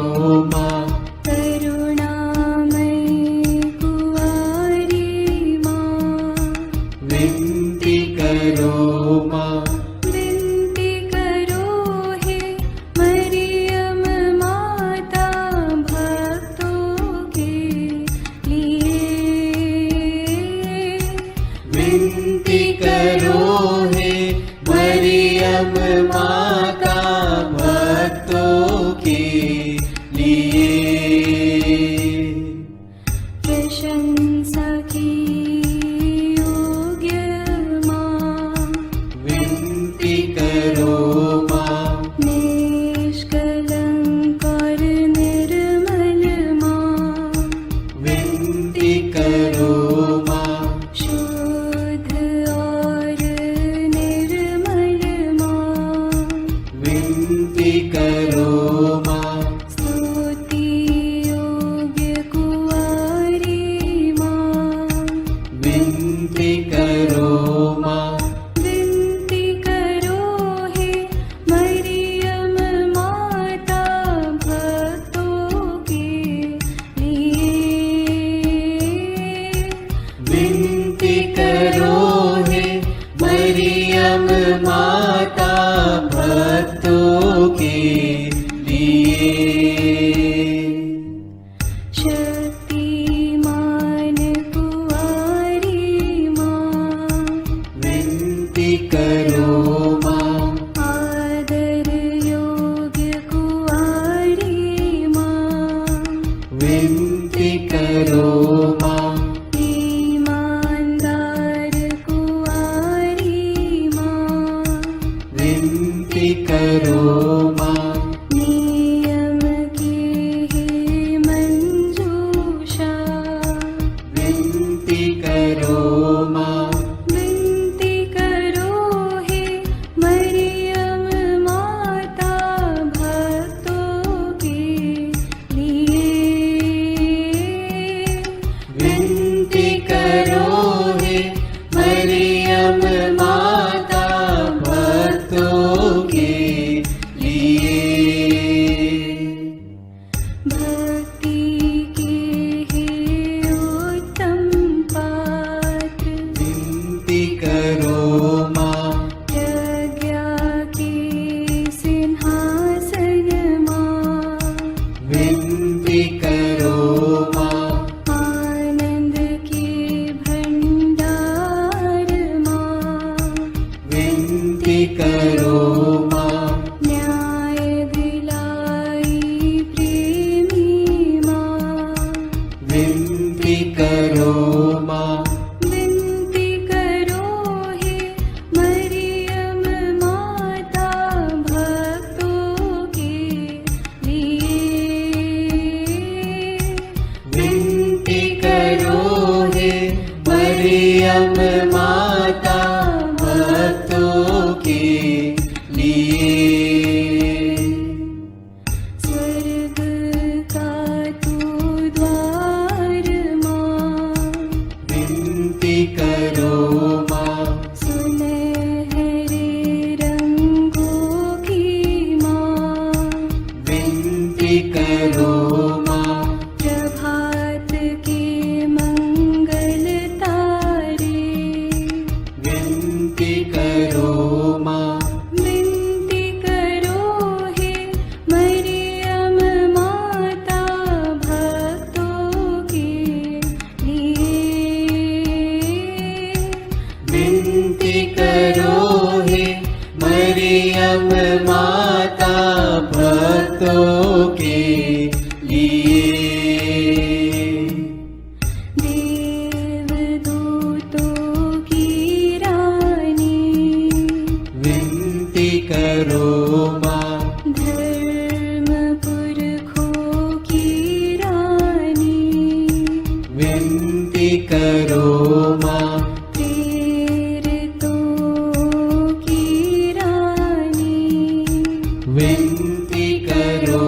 माँ। करुणामयी कुंवारी माँ, विनती करो माँ। विनती करो हे मरियम माता भक्तों के लिए। विनती करो हे मरियम माता भक्तों के लिए। प्रशंसा की योग्य माँ, विनती करो माँ। निष्कलंक और निर्मल माँ, विनती करो माँ। शुद्ध और निर्मल माँ, विनती करो माँ। स्तुति योग्य कुंवारी माँ, विनती करो माँ। विनती करो हे मरियम माता भक्तों के लिए। विनती करो हे मरियम माता भक्तों के लिए। शक्तिमान कुंवारी माँ, विनती करो माँ। आदर योग्य कुंवारी माँ, विनती करो माँ। ईमानदार कुंवारी माँ, विनती करो माँ। नियम की हे मंजूषा, विनती करो माँ। विनती करो हे मरियम माता भक्तों के लिए। विनती करो हे मरियम माता भक्तों के लिए। भक्ति के हे उत्तम पात्र, विनती करो माँ। प्रज्ञा के सिंहासन माँ, विनती करो माँ। आनंद के भंडार माँ, विनती करो माँ। न्याय दिलाई प्रेमी माँ, विनती करो माँ। विनती करो हे मरियम माता भक्तों के लिए। विनती करो हे मरियम माता भक्तों के लिए। स्वर्ग का तू द्वार माँ, विनती करो माँ। सुनहरे रंगों की माँ, विनती करो माँ। प्रभात के मंगल तारे, विनती करो माँ। विनती करो हे मरियम माता भक्तों के लिए। विनती करो हे मरियम माता भक्तों के लिए। देवदूतों की रानी, विनती करो माँ। धर्म पुरखों की रानी, विनती करो माँ। प्रेरितों की रानी, विनती करो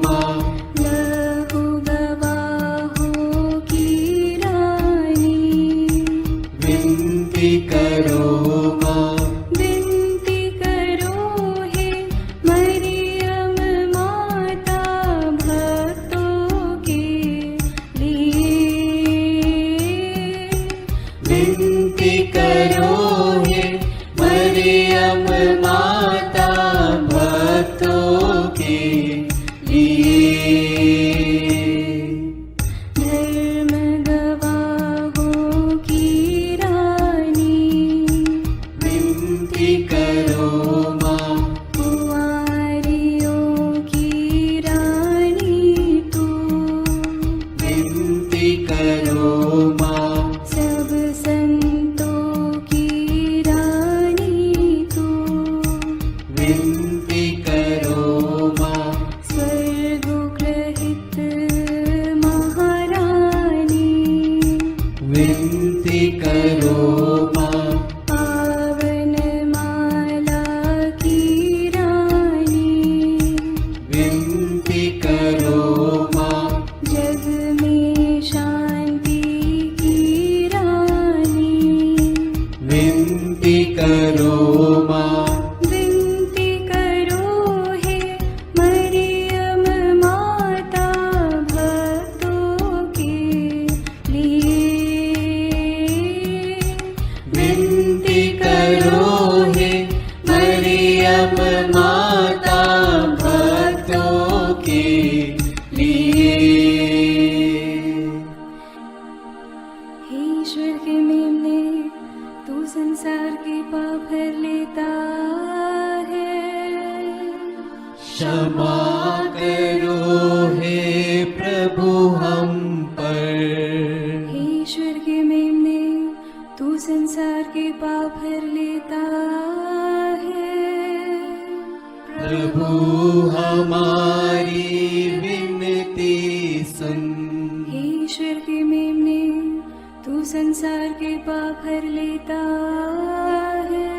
माँ। लहू गवाहों की रानी, करो हे मरियम माता भक्तों के लिए। धर्म गवाहों की रानी विनती करो माँ, कुंवारियों की रानी तू विनती करो माँ, सब संतों की रानी तू विनती करो माँ, स्वर्गोग्रहित महारानी विनती करो माँ, पावन माला की रानी विनती करो माँ, जग में शांति की रानी विनती करो माँ, विनती करो हे मरियम माता भक्तों के लिए। विनती करो हे मरियम माता भक्तों के लिए। हे ईश्वर के मेमने, तू संसार के पाप हर लेता है, क्षमा करो हे प्रभु हम पर। हे ईश्वर के मेमने, तू संसार के पाप हर लेता है, प्रभु हमारी विनती सुन। हे ईश्वर के मेमने, तू संसार के पाप हर लेता है,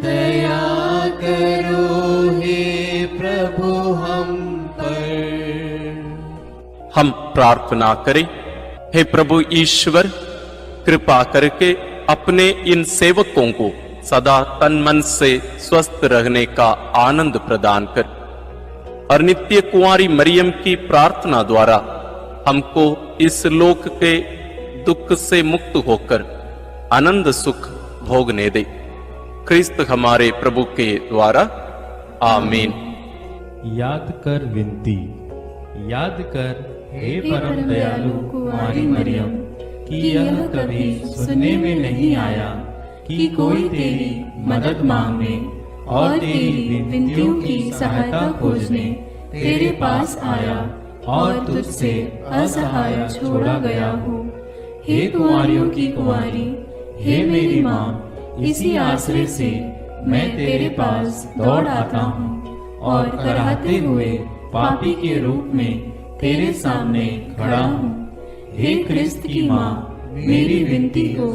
दया करो हे प्रभु हम पर। हम प्रार्थना करें। हे प्रभु ईश्वर, कृपा करके अपने इन सेवकों को सदा तन मन से स्वस्थ रहने का आनंद प्रदान कर और नित्य कुंवारी मरियम की प्रार्थना द्वारा हमको इस लोक के दुख से मुक्त होकर आनंद सुख भोगने दे। क्रिस्त हमारे प्रभु के द्वारा, आमीन। याद कर विनती, याद कर हे परम दयालु कुंवारी मरियम, कि यह कभी सुनने में नहीं आया कि कोई तेरी मदद मांगने और तेरी विनतियों की सहायता खोजने तेरे पास आया और तुझसे असहाय छोड़ा गया हो। हे कुंवारियों की कुंवारी, हे मेरी माँ, इसी आश्रय से मैं तेरे पास दौड़ आता हूँ और कराहते हुए पापी के रूप में तेरे सामने खड़ा हूँ। हे क्रिस्त की माँ, मेरी विनती को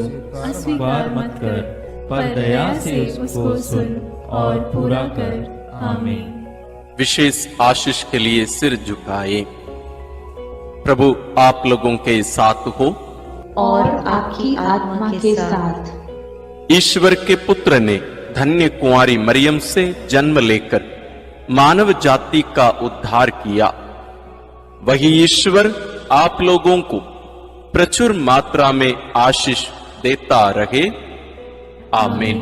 अस्वीकार मत कर, पर दया से उसको सुन और पूरा कर। आमीन। विशेष आशीष के लिए सिर झुकाए। प्रभु आप लोगों के साथ हो और आपकी आत्मा के साथ। ईश्वर के पुत्र ने धन्य कुंवारी मरियम से जन्म लेकर मानव जाति का उद्धार किया। वही ईश्वर आप लोगों को प्रचुर मात्रा में आशीष देता रहे। आमीन।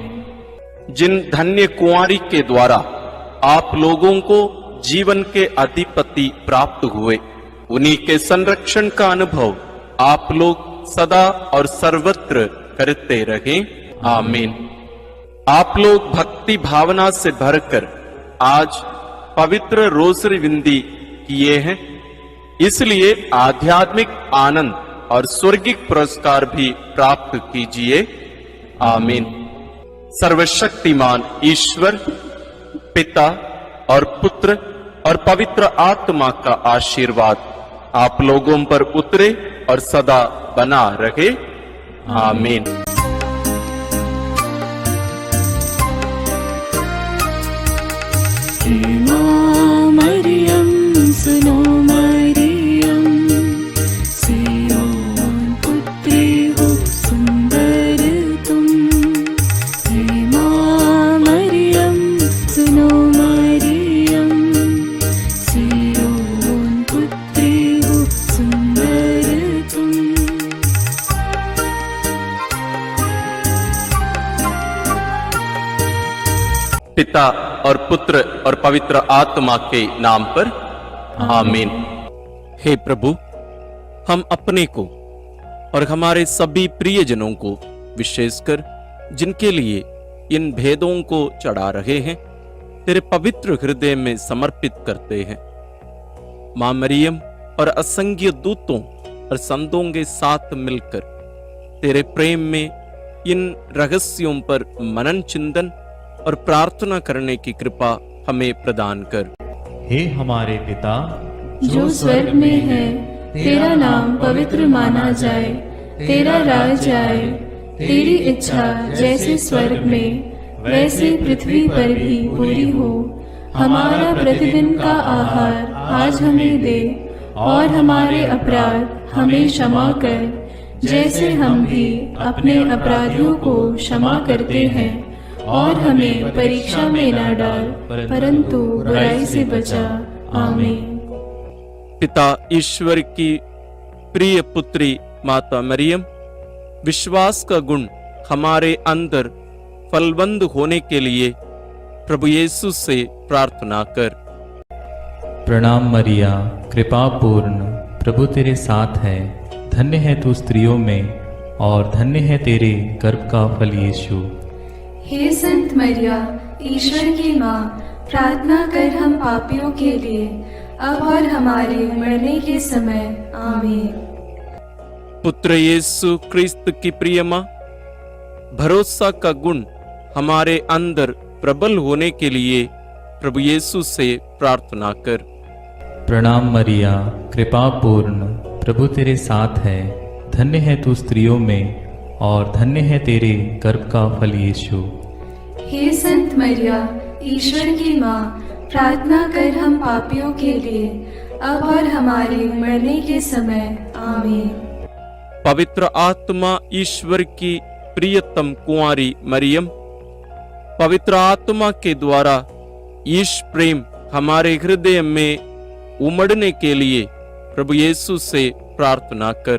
जिन धन्य कुंवारी के द्वारा आप लोगों को जीवन के अधिपति प्राप्त हुए, उन्हीं के संरक्षण का अनुभव आप लोग सदा और सर्वत्र करते रहें। आमीन। आप लोग भक्ति भावना से भरकर आज पवित्र रोसरी विनती किए हैं, इसलिए आध्यात्मिक आनंद और स्वर्गिक पुरस्कार भी प्राप्त कीजिए। आमीन। सर्वशक्तिमान ईश्वर पिता और पुत्र और पवित्र आत्मा का आशीर्वाद आप लोगों पर उतरे और सदा बना रहे। आमीन। मरियम सुनो मरियम, सियोन पुत्री हो सुंदर तुम। हे माँ मरियम सुनो मरियम, सियोन पुत्री हो सुंदर तुम। पिता और पुत्र और पवित्र आत्मा के नाम पर आमीन। हे प्रभु, हम अपने को और हमारे सभी प्रियजनों को, विशेषकर जिनके लिए इन भेदों को चढ़ा रहे हैं, तेरे पवित्र हृदय में समर्पित करते हैं। मां मरियम और असंख्य दूतों और संतों के साथ मिलकर तेरे प्रेम में इन रहस्यों पर मनन चिंतन और प्रार्थना करने की कृपा हमें प्रदान कर। हे हमारे पिता जो स्वर्ग में है, तेरा नाम पवित्र माना जाए, तेरा राज्य आए, तेरी इच्छा जैसे स्वर्ग में वैसे पृथ्वी पर भी पूरी हो। हमारा प्रतिदिन का आहार आज हमें दे, और हमारे अपराध हमें क्षमा कर, जैसे हम भी अपने अपराधियों को क्षमा करते हैं, और हमें परीक्षा में न डाल, परंतु बुराई से बचा। आमीन। पिता ईश्वर की प्रिय पुत्री माता मरियम, विश्वास का गुण हमारे अंदर फलवंत होने के लिए प्रभु यीशु से प्रार्थना कर। प्रणाम मरिया, कृपा पूर्ण, प्रभु तेरे साथ है। धन्य है तू स्त्रियों में, और धन्य है तेरे गर्भ का फल यीशु। हे संत मरिया, ईश्वर की माँ, प्रार्थना कर हम पापियों के लिए, अब और हमारे मरने के समय। आमीन। पुत्र यीशु क्रिस्त की प्रिय मां, भरोसा का गुण हमारे अंदर प्रबल होने के लिए प्रभु यीशु से प्रार्थना कर। प्रणाम मरिया, कृपा पूर्ण, प्रभु तेरे साथ है। धन्य है तू स्त्रियों में, और धन्य है तेरे गर्भ का फल यीशु। हे संत मरिया, ईश्वर की माँ, प्रार्थना कर हम पापियों के लिए, अब और हमारे मरने के समय। आमीन। पवित्र आत्मा ईश्वर की प्रियतम कुंवारी मरियम, पवित्र आत्मा के द्वारा ईश प्रेम हमारे हृदय में उमड़ने के लिए प्रभु यीशु से प्रार्थना कर।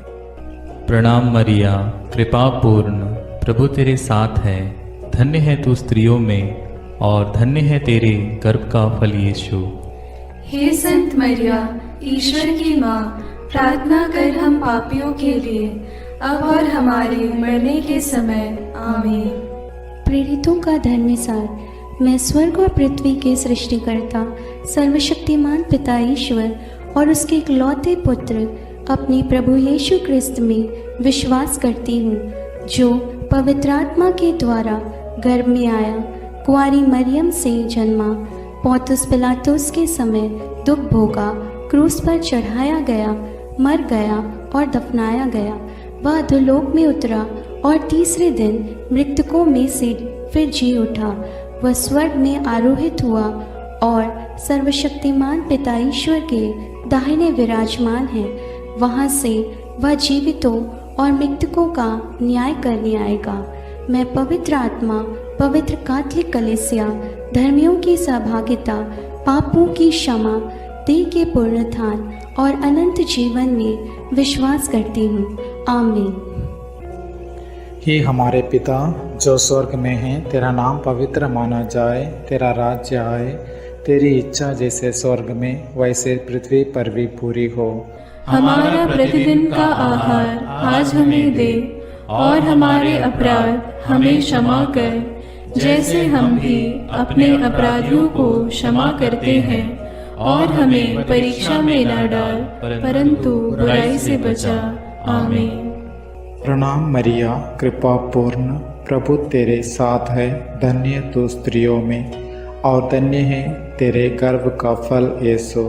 प्रणाम मरिया, कृपा पूर्ण, प्रभु तेरे साथ है। धन्य है तू स्त्रियों में, और धन्य है तेरे गर्भ का फल यीशु। हे संत मरिया, ईश्वर की माँ, प्रार्थना कर हम पापियों के लिए, अब और हमारे मरने के समय। आमीन। प्रेरितों का धर्मसार। मैं स्वर्ग और पृथ्वी के सृष्टिकर्ता सर्वशक्तिमान पिता ईश्वर और उसके इकलौते पुत्र अपने प्रभु यीशु क्रिस्त में विश्वास करती हूँ, जो पवित्र आत्मा के द्वारा गर्भ में आया, कुंवारी मरियम से जन्मा, पौंतुस पिलातुस के समय दुख भोगा, क्रूस पर चढ़ाया गया, मर गया और दफनाया गया। वह अधोलोक में उतरा और तीसरे दिन मृतकों में से फिर जी उठा। वह स्वर्ग में आरोहित हुआ और सर्वशक्तिमान पिता ईश्वर के दाहिने विराजमान है। वहाँ से वह जीवितों और मृतकों का न्याय करने आएगा। मैं पवित्र आत्मा, पवित्र कैथोलिक कलीसिया, धर्मियों की सहभागिता, पापों की क्षमा, देह के पुनरुत्थान और अनंत जीवन में विश्वास करती हूँ। आमीन। हे हमारे पिता जो स्वर्ग में है, तेरा नाम पवित्र माना जाए, तेरा राज्य आए, तेरी इच्छा जैसे स्वर्ग में वैसे पृथ्वी पर भी पूरी हो। हमारा प्रतिदिन का आहार आज हमें दे, और हमारे अपराध हमें क्षमा कर, जैसे हम भी अपने अपराधियों को क्षमा करते हैं, और हमें परीक्षा में न डाल, परंतु बुराई से बचा। आमीन। प्रणाम मरिया, कृपा पूर्ण, प्रभु तेरे साथ है। धन्य तू स्त्रियों में, और धन्य है तेरे गर्भ का फल यीशु।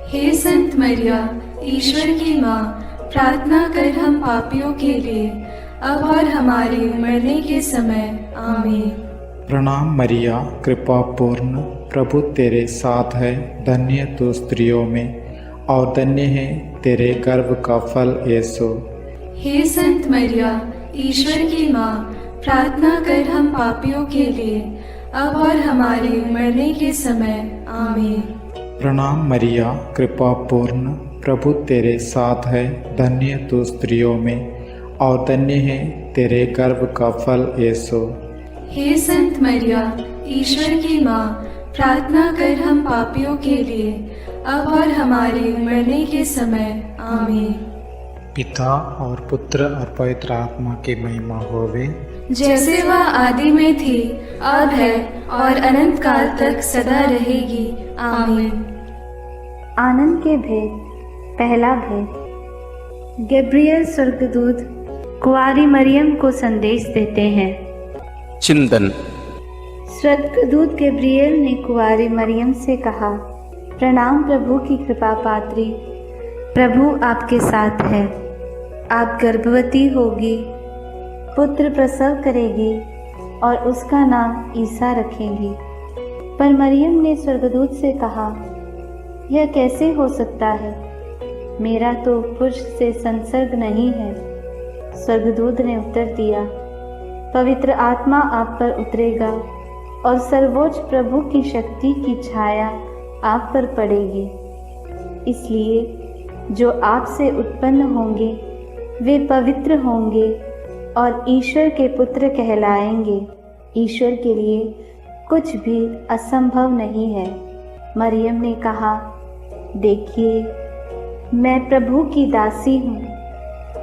हे संत मरिया, ईश्वर की माँ, प्रार्थना कर हम पापियों के लिए, अब और हमारे मरने के समय। आमीन। प्रणाम मरिया, कृपा पूर्ण, प्रभु तेरे साथ है। धन्य तू स्त्रियों में, और धन्य है तेरे गर्भ का फल यीशु। हे संत मरिया, ईश्वर की माँ, प्रार्थना कर हम पापियों के लिए, अब और हमारे मरने के समय। आमीन। प्रणाम मरिया, कृपा पूर्ण, प्रभु तेरे साथ है। धन्य तू स्त्रियों में, और धन्य है तेरे गर्भ का फल यीशु। हे संत मरिया, ईश्वर की माँ, प्रार्थना कर हम पापियों के लिए, अब और हमारे मरने के समय। आमीन। पिता और पुत्र और पवित्र आत्मा की महिमा होवे, जैसे वह आदि में थी, अब है और अनंत काल तक सदा रहेगी। आमीन। आनंद के भेद। पहला भेद। गैब्रियल स्वर्गदूत कुंवारी मरियम को संदेश देते हैं। चिंतन। स्वर्गदूत गैब्रियल ने कुंवारी मरियम से कहा, प्रणाम प्रभु की कृपा पात्री, प्रभु आपके साथ है। आप गर्भवती होगी, पुत्र प्रसव करेगी और उसका नाम ईसा रखेंगी। पर मरियम ने स्वर्गदूत से कहा, यह कैसे हो सकता है? मेरा तो पुरुष से संसर्ग नहीं है। स्वर्गदूत ने उत्तर दिया, पवित्र आत्मा आप पर उतरेगा और सर्वोच्च प्रभु की शक्ति की छाया आप पर पड़ेगी। इसलिए जो आपसे उत्पन्न होंगे वे पवित्र होंगे और ईश्वर के पुत्र कहलाएंगे। ईश्वर के लिए कुछ भी असंभव नहीं है। मरियम ने कहा, देखिए, मैं प्रभु की दासी हूँ,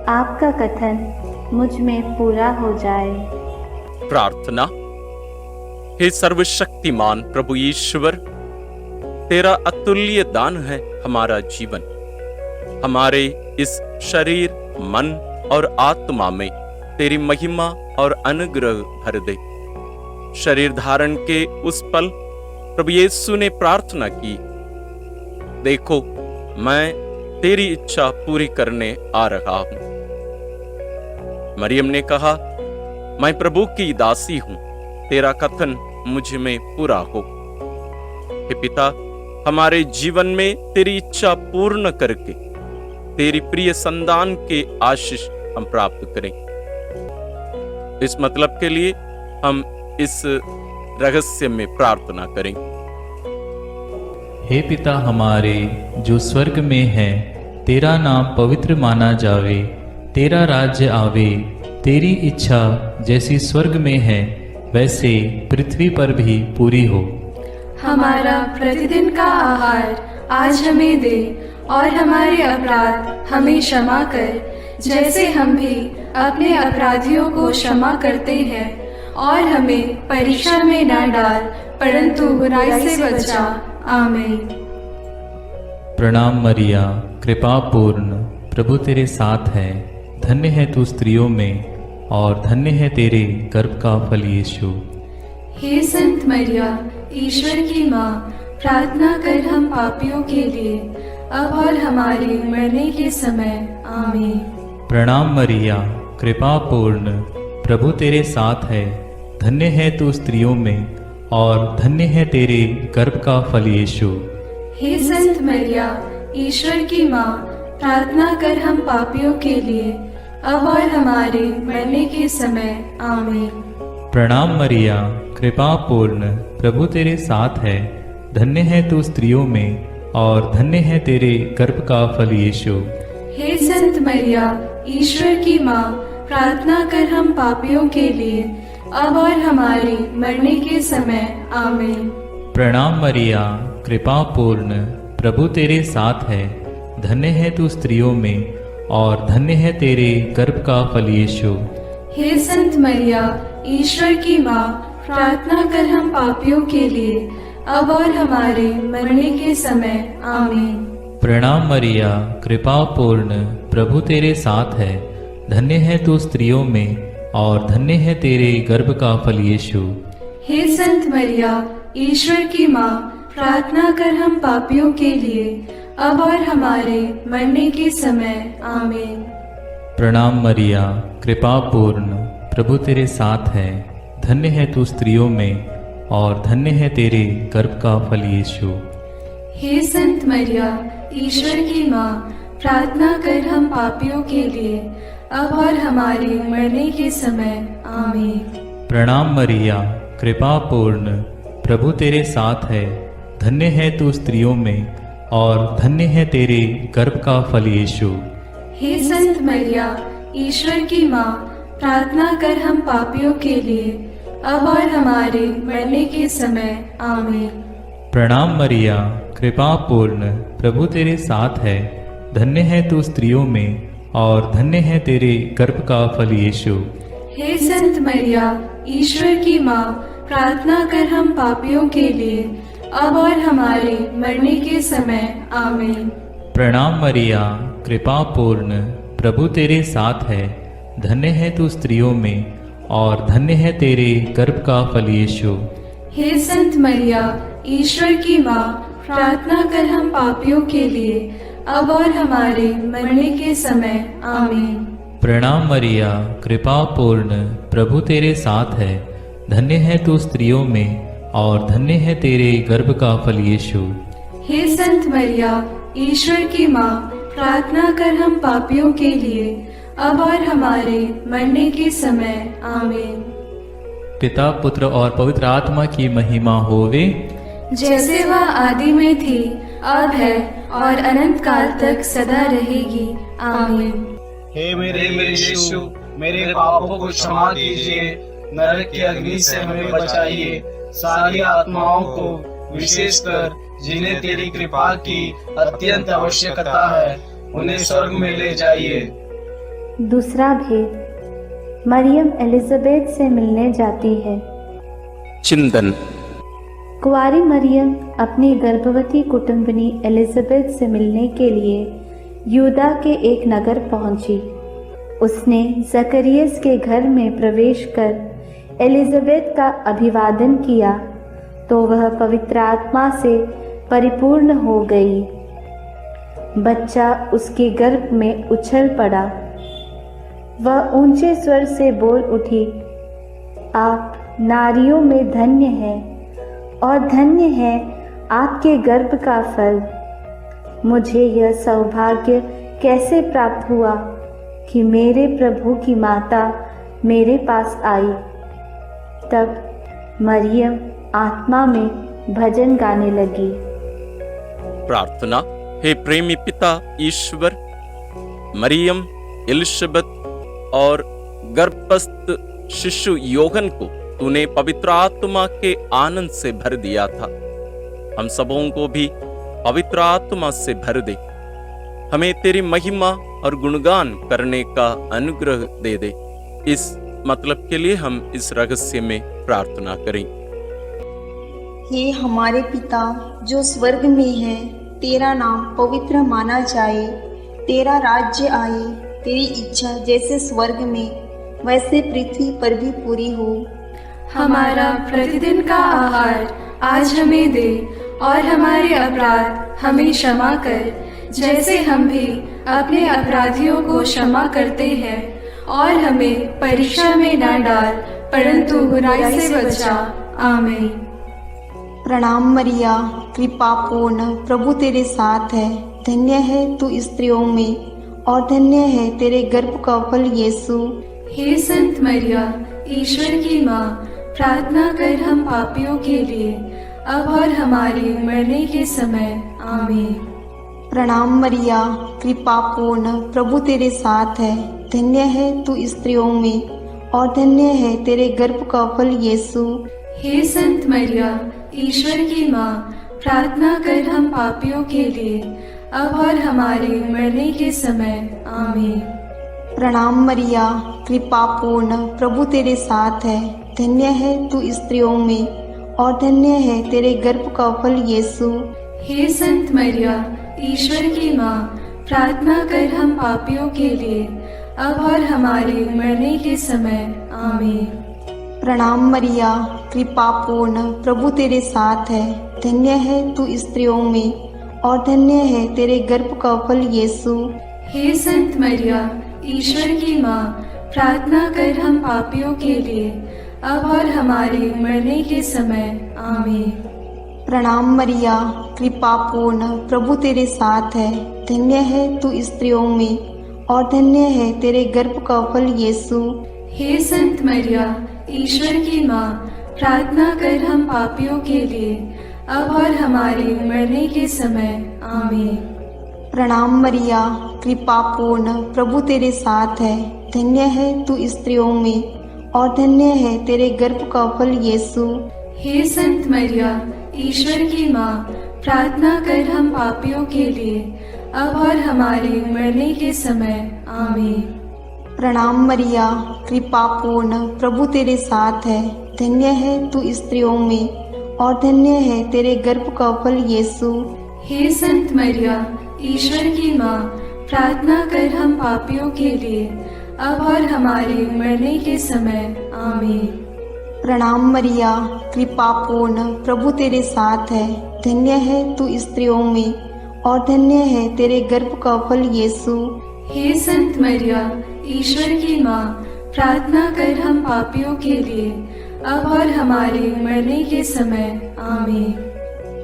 आपका कथन मुझ में पूरा हो जाए। प्रार्थना। हे सर्वशक्तिमान प्रभु ईश्वर, तेरा अतुल्य दान है हमारा जीवन। हमारे इस शरीर, मन और आत्मा में तेरी महिमा और अनुग्रह भर दे। शरीर धारण के उस पल प्रभु यीशु ने प्रार्थना की, देखो मैं तेरी इच्छा पूरी करने आ रहा हूं। मरियम ने कहा, मैं प्रभु की दासी हूं, तेरा कथन मुझ में पूरा हो। हे पिता, हमारे जीवन में तेरी इच्छा पूर्ण करके तेरी प्रिय संतान के आशीष हम प्राप्त करें। इस मतलब के लिए हम इस रहस्य में प्रार्थना करें। हे पिता हमारे जो स्वर्ग में है, तेरा नाम पवित्र माना जावे, तेरा राज्य आवे, तेरी इच्छा जैसी स्वर्ग में है वैसे पृथ्वी पर भी पूरी हो। हमारा प्रतिदिन का आहार आज हमें दे और हमारे अपराध हमें क्षमा कर, जैसे हम भी अपने अपराधियों को क्षमा करते हैं, और हमें परीक्षा में न डाल परंतु बुराई से बचा। आमीन। प्रणाम मरिया, कृपा पूर्ण, प्रभु तेरे साथ है। धन्य है तू स्त्रियों में और धन्य है तेरे गर्भ का फल यीशु। हे संत मरिया, ईश्वर की माँ, प्रार्थना कर हम पापियों के लिए, अब और हमारे मरने के समय। आमीन। प्रणाम मरिया, कृपा पूर्ण, प्रभु तेरे साथ है। धन्य है तू स्त्रियों में और धन्य है तेरे गर्भ का फल यीशु। हे संत मरिया, ईश्वर की माँ, प्रार्थना कर हम पापियों के लिए, अब और हमारे मरने के समय। आमीन। प्रणाम मरिया, कृपा पूर्ण, प्रभु तेरे साथ है। धन्य है तू स्त्रियों में और धन्य है तेरे गर्भ का फल यीशु। हे संत मरिया, ईश्वर की माँ, प्रार्थना कर हम पापियों के लिए, अब और हमारे मरने के समय। आमीन। प्रणाम मरिया, कृपा पूर्ण, प्रभु तेरे साथ है। धन्य है तू स्त्रियों में और धन्य है तेरे गर्भ का फल यीशु। हे संत मरिया, ईश्वर की माँ, प्रार्थना कर हम पापियों के लिए, अब और हमारे मरने के समय। आमीन। प्रणाम मरिया, कृपा पूर्ण, प्रभु तेरे साथ है। धन्य है तू स्त्रियों में और धन्य है तेरे गर्भ का फल यीशु। हे संत मरिया, ईश्वर की माँ, प्रार्थना कर हम पापियों के लिए, अब और हमारे मरने के समय। आमीन। प्रणाम मरिया, कृपा पूर्ण, प्रभु तेरे साथ है। धन्य है तू स्त्रियों में और धन्य है तेरे गर्भ का फल यीशु। हे संत मरिया, ईश्वर की माँ, प्रार्थना कर हम पापियों के लिए, अब और हमारे मरने के समय। आमीन। प्रणाम मरिया, कृपा पूर्ण, प्रभु तेरे साथ है। धन्य है तू स्त्रियों में और धन्य है तेरे गर्भ का फल यीशु। हे संत मरिया, ईश्वर की माँ, प्रार्थना कर हम पापियों के लिए, अब और हमारे मरने के समय आमीन। प्रणाम मरिया, कृपा पूर्ण, प्रभु तेरे साथ है। धन्य है तू स्त्रियों में और धन्य है तेरे गर्भ का फल यीशु। हे संत मरिया, ईश्वर की माँ, प्रार्थना कर हम पापियों के लिए, अब और हमारे मरने के समय आमीन। प्रणाम मरिया, कृपा पूर्ण, प्रभु तेरे साथ है। धन्य है तू स्त्रियों में और धन्य है तेरे गर्भ का फल यीशु। हे संत मरिया, ईश्वर की माँ, प्रार्थना कर हम पापियों के लिए, अब और हमारे मरने के समय आमीन। प्रणाम मरिया, कृपा पूर्ण, प्रभु तेरे साथ है। धन्य है तू स्त्रियों में और धन्य है तेरे गर्भ का फल यीशु। हे संत मरिया, ईश्वर की माँ, प्रार्थना कर हम पापियों के लिए, अब और हमारे मरने के समय आमीन। पिता, पुत्र और पवित्र आत्मा की महिमा होवे, जैसे वह आदि में थी, अब है और अनंत काल तक सदा रहेगी आमीन। हे मेरे यीशु, मेरे पापों को क्षमा कीजिए, नरक की अग्नि से हमें बचाइए, सारी आत्माओं को विशेषकर जिन्हें तेरी कृपा की अत्यंत आवश्यकता है उन्हें स्वर्ग में ले जाइए। दूसरा भेद, मरियम एलिजाबेथ से मिलने जाती है। चिंतन। कुंवारी मरियम अपनी गर्भवती कुटुंबनी एलिजाबेथ से मिलने के लिए यूदा के एक नगर पहुंची। उसने जकरियस के घर में प्रवेश कर एलिजाबेथ का अभिवादन किया तो वह पवित्र आत्मा से परिपूर्ण हो गई। बच्चा उसके गर्भ में उछल पड़ा। वह ऊंचे स्वर से बोल उठी, आप नारियों में धन्य हैं और धन्य है आपके गर्भ का फल। मुझे यह सौभाग्य कैसे प्राप्त हुआ कि मेरे प्रभु की माता मेरे पास आई। तब मरियम आत्मा में भजन गाने लगी। प्रार्थना। हे प्रेमी पिता ईश्वर, मरियम, एलिशबेथ और गर्भस्थ शिशु योहन को तूने पवित्र आत्मा के आनंद से भर दिया था। हम सबों को भी पवित्र आत्मा से भर दे। हमें तेरी महिमा और गुणगान करने का अनुग्रह दे दे। इस मतलब के लिए हम इस रहस्य में प्रार्थना करें। हे हमारे पिता जो स्वर्ग में है, तेरा नाम पवित्र माना जाए, तेरा राज्य आए, तेरी इच्छा जैसे स्वर्ग में वैसे पृथ्वी पर भी पूरी हो। हमारा प्रतिदिन का आहार आज हमें दे और हमारे अपराध हमें क्षमा कर, जैसे हम भी अपने अपराधियों को क्षमा करते हैं, और हमें परीक्षा में न डाल परंतु बुराई से बचा। आमीन। प्रणाम मरिया, कृपा पूर्ण, प्रभु तेरे साथ है। धन्य है तू स्त्रियों में और धन्य है तेरे गर्भ का फल यीशु। हे संत मरिया, ईश्वर की माँ, प्रार्थना कर हम पापियों के लिए, अब और हमारे मरने के समय। आमीन। प्रणाम मरिया, कृपा पूर्ण, प्रभु तेरे साथ है। धन्य है तू स्त्रियों में और धन्य है तेरे गर्भ का फल यीशु। हे संत मरिया, ईश्वर की माँ, प्रार्थना कर हम पापियों के लिए, अब और हमारे मरने के समय। आमीन। प्रणाम मरिया, कृपा पूर्ण, प्रभु तेरे साथ है। धन्य है तू स्त्रियों में और धन्य है तेरे गर्भ का फल यीशु। हे संत मरिया, ईश्वर की माँ, प्रार्थना कर हम पापियों के लिए, अब और हमारे मरने के समय। आमीन। प्रणाम मरिया, कृपा पूर्ण, प्रभु तेरे साथ है। धन्य है तू स्त्रियों में और धन्य है तेरे गर्भ का फल यीशु। हे संत मरिया, ईश्वर की माँ, प्रार्थना कर हम पापियों के लिए, अब और हमारे मरने के समय। आमीन। प्रणाम मरिया, कृपा पूर्ण, प्रभु तेरे साथ है। धन्य है तू स्त्रियों में और धन्य है तेरे गर्भ का फल यीशु। हे संत मरिया, ईश्वर की माँ, प्रार्थना कर हम पापियों के लिए, अब और हमारे मरने के समय। आमीन। प्रणाम मरिया, कृपा पूर्ण, प्रभु तेरे साथ है। धन्य है तू स्त्रियों में और धन्य है तेरे गर्भ का फल यीशु। हे संत मरिया, ईश्वर की माँ, प्रार्थना कर हम पापियों के लिए, अब और हमारे मरने के समय। आमीन। प्रणाम मरिया, कृपा पूर्ण, प्रभु तेरे साथ है। धन्य है तू स्त्रियों में और धन्य है तेरे गर्भ का फल यीशु। हे संत मरिया, ईश्वर की माँ, प्रार्थना कर हम पापियों के लिए, अब और हमारे मरने के समय। आमीन। प्रणाम मरिया, कृपा पूर्ण, प्रभु तेरे साथ है। धन्य है तू स्त्रियों में और धन्य है तेरे गर्भ का फल यीशु। हे संत मरिया, ईश्वर की माँ, प्रार्थना कर हम पापियों के लिए, अब और हमारे मरने के समय। आमीन।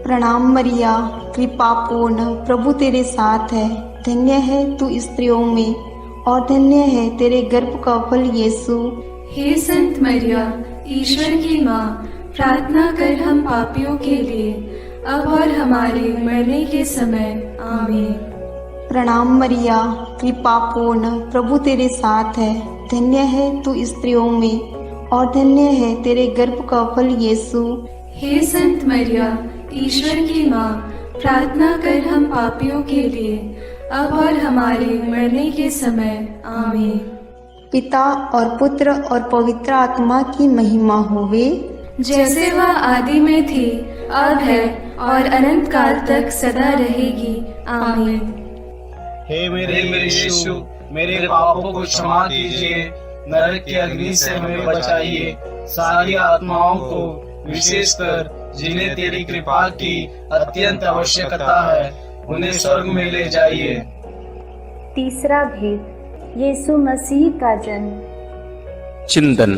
प्रणाम मरिया, कृपा पूर्ण, प्रभु तेरे साथ है। धन्य है तू स्त्रियों में और धन्य है तेरे गर्भ का फल यीशु। हे संत मरिया, ईश्वर की माँ, प्रार्थना कर हम पापियों के लिए, अब और हमारे मरने के समय। आमीन। प्रणाम मरिया, कृपा पूर्ण, प्रभु तेरे साथ है। धन्य है तू स्त्रियों में और धन्य है तेरे गर्भ का फल यीशु। हे संत मरिया, ईश्वर की माँ, प्रार्थना कर हम पापियों के लिए, अब और हमारे मरने के समय। आमीन। पिता और पुत्र और पवित्र आत्मा की महिमा होवे, जैसे वह आदि में थी, अब है और अनंत काल तक सदा रहेगी। आमीन। हे मेरे यीशु, मेरे पापों को क्षमा कीजिए, नरक की अग्नि से हमें बचाइए, सारी आत्माओं को, विशेषकर जिन्हें तेरी कृपा की अत्यंत आवश्यकता है, उन्हें स्वर्ग में ले जाइए। तीसरा भेद, यीशु मसीह का जन्म। चिंतन।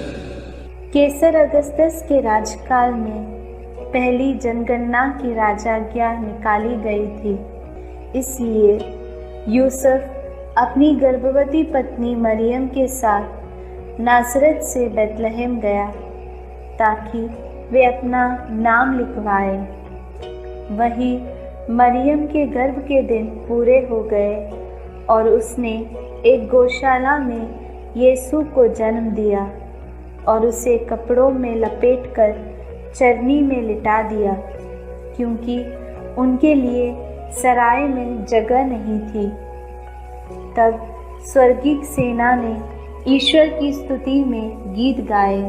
केसर अगस्तस के राजकाल में पहली जनगणना की राजाज्ञा निकाली गई थी। इसलिए यूसुफ अपनी गर्भवती पत्नी मरियम के साथ नासरत से बेतलहम गया ताकि वे अपना नाम लिखवाए। वहीं मरियम के गर्भ के दिन पूरे हो गए और उसने एक गौशाला में यीशु को जन्म दिया और उसे कपड़ों में लपेटकर चरनी में लिटा दिया, क्योंकि उनके लिए सराय में जगह नहीं थी। तब स्वर्गीय सेना ने ईश्वर की स्तुति में गीत गाए।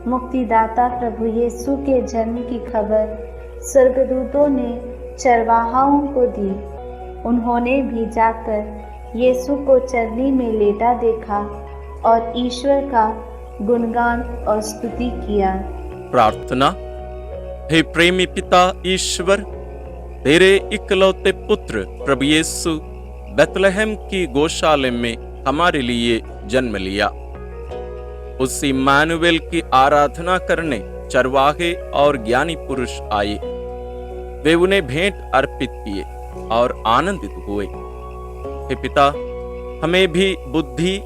मुक्तिदाता प्रभु यीशु के जन्म की खबर स्वर्गदूतों ने चरवाहाओं को दी। उन्होंने भी जाकर यीशु को चरनी में लेटा देखा और ईश्वर का गुणगान और स्तुति किया। प्रार्थना। हे प्रेमी पिता ईश्वर, तेरे इकलौते पुत्र प्रभु यीशु बेतलहम की गौशाला में हमारे लिए जन्म लिया। उस इम्मानुएल की आराधना करने चरवाहे और ज्ञानी पुरुष आए। वे उन्हें भेंट अर्पित किए और आनंदित हुए। हे पिता, हमें भी बुद्धि,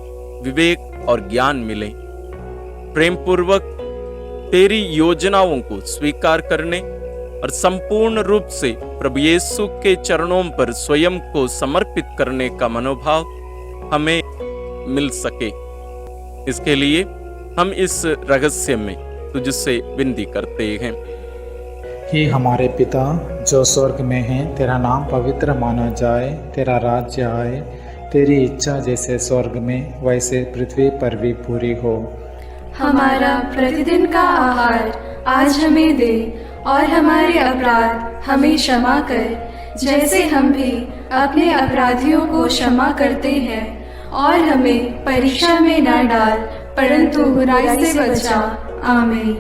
विवेक और ज्ञान मिले, प्रेम पूर्वक तेरी योजनाओं को स्वीकार करने और संपूर्ण रूप से प्रभु यीशु के चरणों पर स्वयं को समर्पित करने का मनोभाव हमें मिल सके। इसके लिए हम इस रहस्य में तुझसे विनती करते हैं। हे हमारे पिता जो स्वर्ग में है, तेरा नाम पवित्र माना जाए, तेरा राज्य आए, तेरी इच्छा जैसे स्वर्ग में वैसे पृथ्वी पर भी पूरी हो। हमारा प्रतिदिन का आहार आज हमें दे और हमारे अपराध हमें क्षमा कर, जैसे हम भी अपने अपराधियों को क्षमा करते हैं, और हमें परीक्षा में न डाल, परंतु बुराई से बचा। आमीन।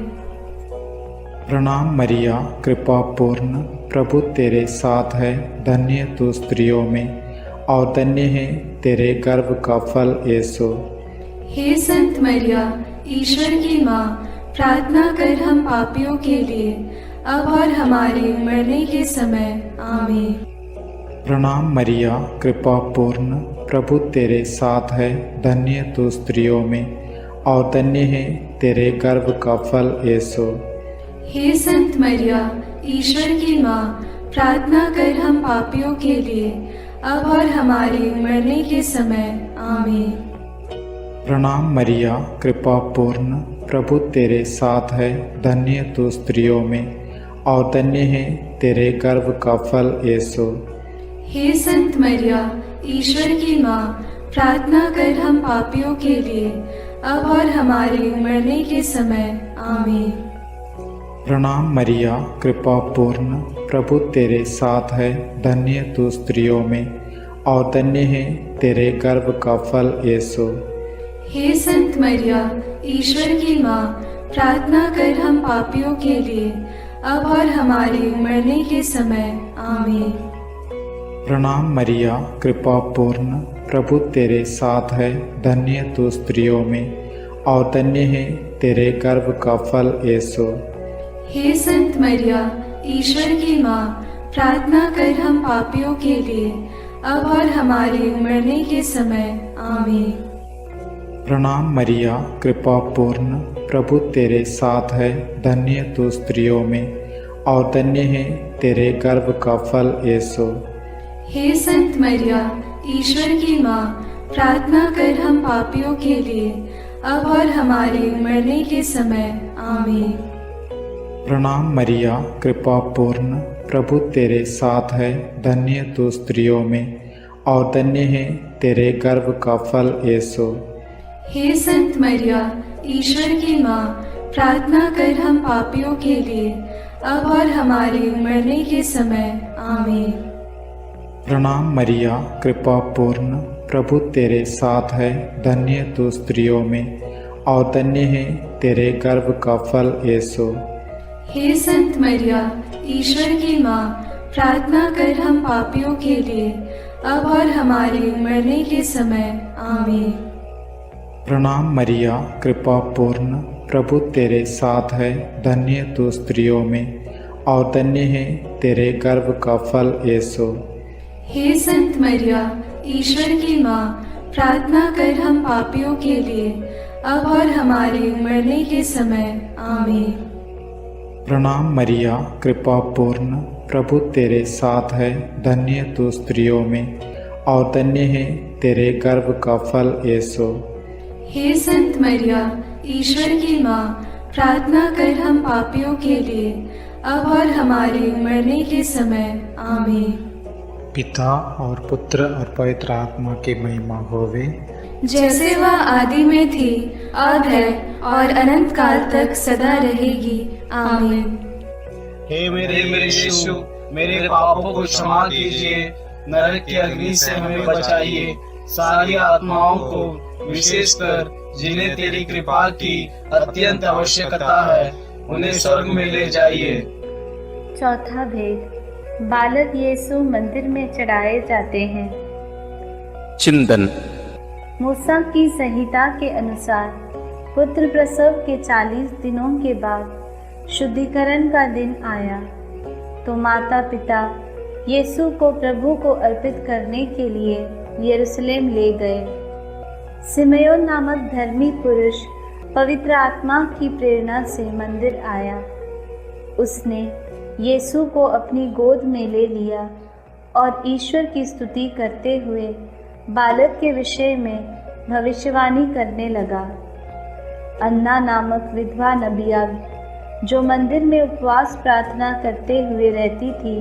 प्रणाम मरिया, कृपा पूर्ण, प्रभु तेरे साथ है। धन्य तू स्त्रियों में और धन्य है तेरे गर्भ का फल यीशु। हे संत मरिया, ईश्वर की माँ, प्रार्थना कर हम पापियों के लिए, अब और हमारे मरने के समय। आमीन। प्रणाम मरिया, कृपा पूर्ण, प्रभु तेरे साथ है। धन्य तू स्त्रियों में और धन्य है तेरे गर्भ का फल यीशु। हे संत मरिया, ईश्वर की माँ, प्रार्थना कर हम पापियों के लिए, अब और हमारे मरने के समय। आमीन। प्रणाम मरिया, कृपा पूर्ण, प्रभु तेरे साथ है। धन्य तू स्त्रियों में और धन्य है तेरे गर्भ का फल यीशु। हे संत मरिया, ईश्वर की माँ, प्रार्थना कर हम पापियों के लिए, अब और हमारे मरने के समय। आमीन। प्रणाम मरिया, कृपा पूर्ण, प्रभु तेरे साथ है। धन्य तू स्त्रियों में और धन्य है तेरे गर्भ का फल यीशु। हे संत मरिया, ईश्वर की माँ, प्रार्थना कर हम पापियों के लिए, अब और हमारे मरने के समय। आमीन। प्रणाम मरिया, कृपा पूर्ण, प्रभु तेरे साथ है। धन्य तू स्त्रियों में और धन्य है तेरे गर्भ का फल यीशु। हे संत मरिया, ईश्वर की माँ, प्रार्थना कर हम पापियों के लिए, अब और हमारे मरने के समय। आमीन। प्रणाम मरिया, कृपा पूर्ण, प्रभु तेरे साथ है। धन्य तू स्त्रियों में और धन्य है तेरे गर्भ का फल यीशु। हे संत मरिया, ईश्वर की माँ, प्रार्थना कर हम पापियों के लिए, अब और हमारे मरने के समय। आमीन। प्रणाम मरिया, कृपा पूर्ण, प्रभु तेरे साथ है। धन्य तू स्त्रियों में और धन्य है तेरे गर्भ का फल यीशु। हे संत मरिया, ईश्वर की माँ, प्रार्थना कर हम पापियों के लिए, अब और हमारे मरने के समय। आमीन। प्रणाम मरिया, कृपा पूर्ण, प्रभु तेरे साथ है। धन्य तू स्त्रियों में और धन्य है तेरे गर्भ का फल यीशु। हे संत मरिया, ईश्वर की माँ, प्रार्थना कर हम पापियों के लिए, अब और हमारे मरने के समय। आमीन। प्रणाम मरिया, कृपा पूर्ण, प्रभु तेरे साथ है। धन्य तू स्त्रियों में और धन्य है तेरे गर्भ का फल यीशु। हे संत मरिया, ईश्वर की माँ, प्रार्थना कर हम पापियों के लिए, अब और हमारे मरने के समय। आमीन। प्रणाम मरिया, कृपा पूर्ण, प्रभु तेरे साथ है। धन्य तू स्त्रियों में और धन्य है तेरे गर्भ का फल यीशु। हे संत मरिया, ईश्वर की माँ, प्रार्थना कर हम पापियों के लिए, अब और हमारे मरने के समय। आमीन। पिता और पुत्र और पवित्र आत्मा की महिमा होवे, जैसे वह आदि में थी, अब है और अनंत काल तक सदा रहेगी। आमीन। हे मेरे यीशु, मेरे पापों को क्षमा कीजिए, नरक की अग्नि से हमें बचाइए, सारी आत्माओं को, विशेषकर जिन्हें तेरी कृपा की अत्यंत आवश्यकता है, उन्हें स्वर्ग में ले जाइए। चौथा भेद, बालक यीशु मंदिर में चढ़ाए जाते हैं। चिंतन। मूसा की संहिता के अनुसार पुत्र प्रसव के 40 दिनों के बाद शुद्धिकरण का दिन आया, तो माता पिता यीशु को प्रभु को अर्पित करने के लिए यरूशलेम ले गए। सिमयोन नामक धर्मी पुरुष पवित्र आत्मा की प्रेरणा से मंदिर आया। उसने यीशु को अपनी गोद में ले लिया और ईश्वर की स्तुति करते हुए बालक के विषय में भविष्यवाणी करने लगा। अन्ना नामक विधवा नबिया, जो मंदिर में उपवास प्रार्थना करते हुए रहती थी,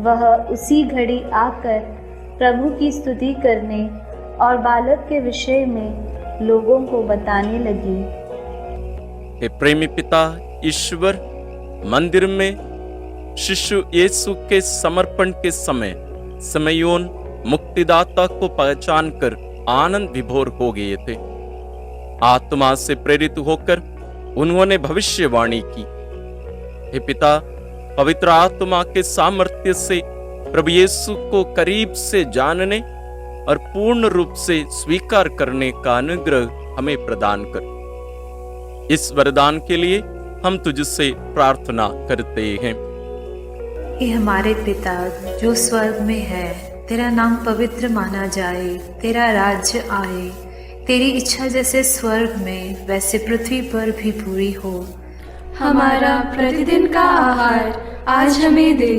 वह उसी घड़ी आकर प्रभु की स्तुति करने और बालक के विषय में लोगों को बताने लगी। हे प्रेमी पिता ईश्वर, मंदिर में शिशु यीशु के समर्पण के समय सिमयोन मुक्तिदाता को पहचान कर आनंद विभोर हो गए थे। आत्मा से प्रेरित होकर उन्होंने भविष्यवाणी की। हे पिता, पवित्र आत्मा के सामर्थ्य से प्रभु यीशु को करीब से जानने और पूर्ण रूप से स्वीकार करने का अनुग्रह हमें प्रदान कर। इस वरदान के लिए हम तुझसे प्रार्थना करते हैं। हे हमारे पिता जो स्वर्ग में है, तेरा नाम पवित्र माना जाए, तेरा राज्य आए, तेरी इच्छा जैसे स्वर्ग में वैसे पृथ्वी पर भी पूरी हो। हमारा प्रतिदिन का आहार आज हमें दे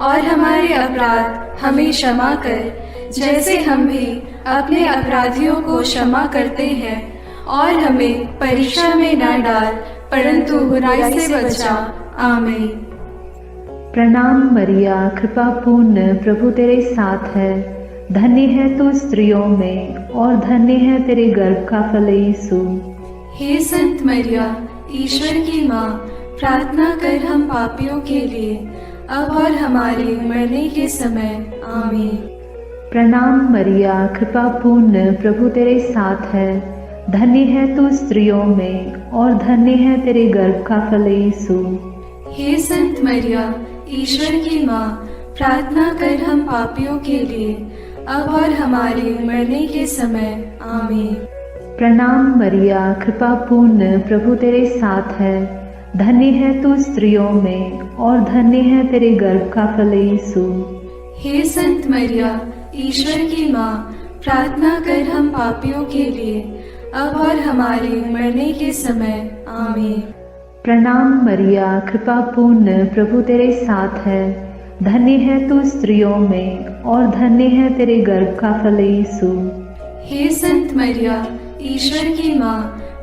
और हमारे अपराध हमें क्षमा कर, जैसे हम भी अपने अपराधियों को क्षमा करते हैं और हमें परीक्षा में न डाल, परंतु बुराई से बचा। आमीन। प्रणाम मरिया, कृपा पूर्ण, प्रभु तेरे साथ है। धन्य है तू स्त्रियों में और धन्य है तेरे गर्भ का फल यीशु। हे संत मरिया, ईश्वर की माँ, प्रार्थना कर हम पापियों के लिए, अब और हमारे मरने के समय। आमीन। प्रणाम मरिया, कृपा पूर्ण, प्रभु तेरे साथ है। धन्य है तू स्त्रियों में और धन्य है तेरे गर्भ का फल यीशु। हे संत मरिया, ईश्वर की माँ, प्रार्थना कर हम पापियों के लिए, अब और हमारे मरने के समय। आमीन। प्रणाम मरिया, कृपा पूर्ण, प्रभु तेरे साथ है। धन्य है तू स्त्रियों में और धन्य है तेरे गर्भ का फल यीशु। हे संत मरिया, ईश्वर की माँ, प्रार्थना कर हम पापियों के लिए, अब और हमारे मरने के समय। आमीन। प्रणाम मरिया, कृपा पूर्ण, प्रभु तेरे साथ है। धन्य है तू स्त्रियों में और धन्य है तेरे गर्भ का फल यीशु। हे संत मरिया, ईश्वर की माँ,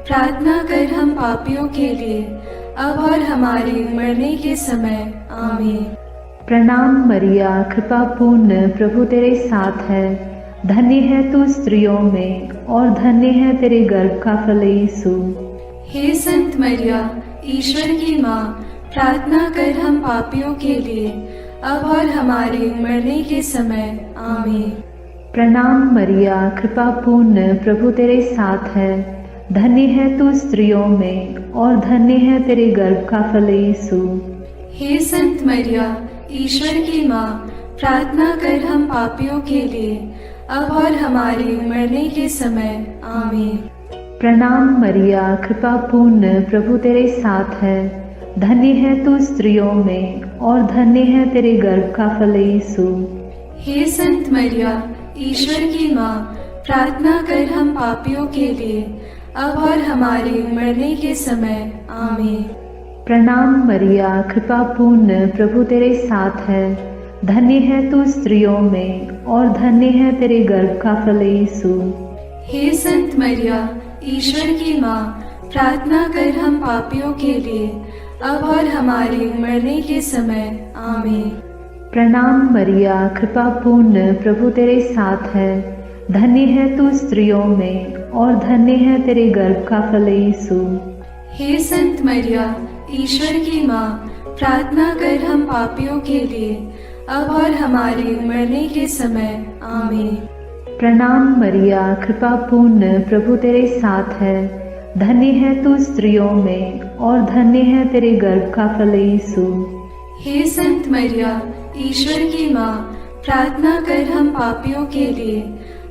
प्रार्थना कर हम पापियों के लिए, अब और हमारे मरने के समय। आमीन। प्रणाम मरिया, कृपा पूर्ण, प्रभु तेरे साथ है। धन्य है तू स्त्रियों में और धन्य है तेरे गर्भ का फल यीशु। हे संत मरिया, ईश्वर की माँ, प्रार्थना कर हम पापियों के लिए, अब और हमारे मरने के समय। आमीन। प्रणाम मरिया, कृपा पूर्ण, प्रभु तेरे साथ है। धन्य है तू स्त्रियों में और धन्य है तेरे गर्भ का फल यीशु। हे संत मरिया, ईश्वर की माँ, प्रार्थना कर हम पापियों के लिए, अब और हमारे मरने के समय। आमीन। प्रणाम मरिया, कृपा पूर्ण, प्रभु तेरे साथ है। धन्य है तू स्त्रियों में और धन्य है तेरे गर्भ का फल यीशु। हे संत मरिया, ईश्वर की माँ, प्रार्थना कर हम पापियों के लिए, अब और हमारे मरने के समय। आमीन। प्रणाम मरिया, कृपा पूर्ण, प्रभु तेरे साथ है। धन्य है तू स्त्रियों में और धन्य है तेरे गर्भ का फल यीशु। हे संत मरिया, ईश्वर की माँ, प्रार्थना कर हम पापियों के लिए, अब और हमारे मरने के समय। आमीन। प्रणाम मरिया, कृपा पूर्ण, प्रभु तेरे साथ है। धन्य है तू स्त्रियों में और धन्य है तेरे गर्भ का फल यीशु। हे संत मरिया, ईश्वर की माँ, प्रार्थना कर हम पापियों के लिए, अब और हमारे मरने के समय। आमीन। प्रणाम मरिया, कृपा पूर्ण, प्रभु तेरे साथ है। धन्य है तू स्त्रियों में और धन्य है तेरे गर्भ का फल यीशु। हे संत मरिया, ईश्वर की माँ, प्रार्थना कर हम पापियों के लिए,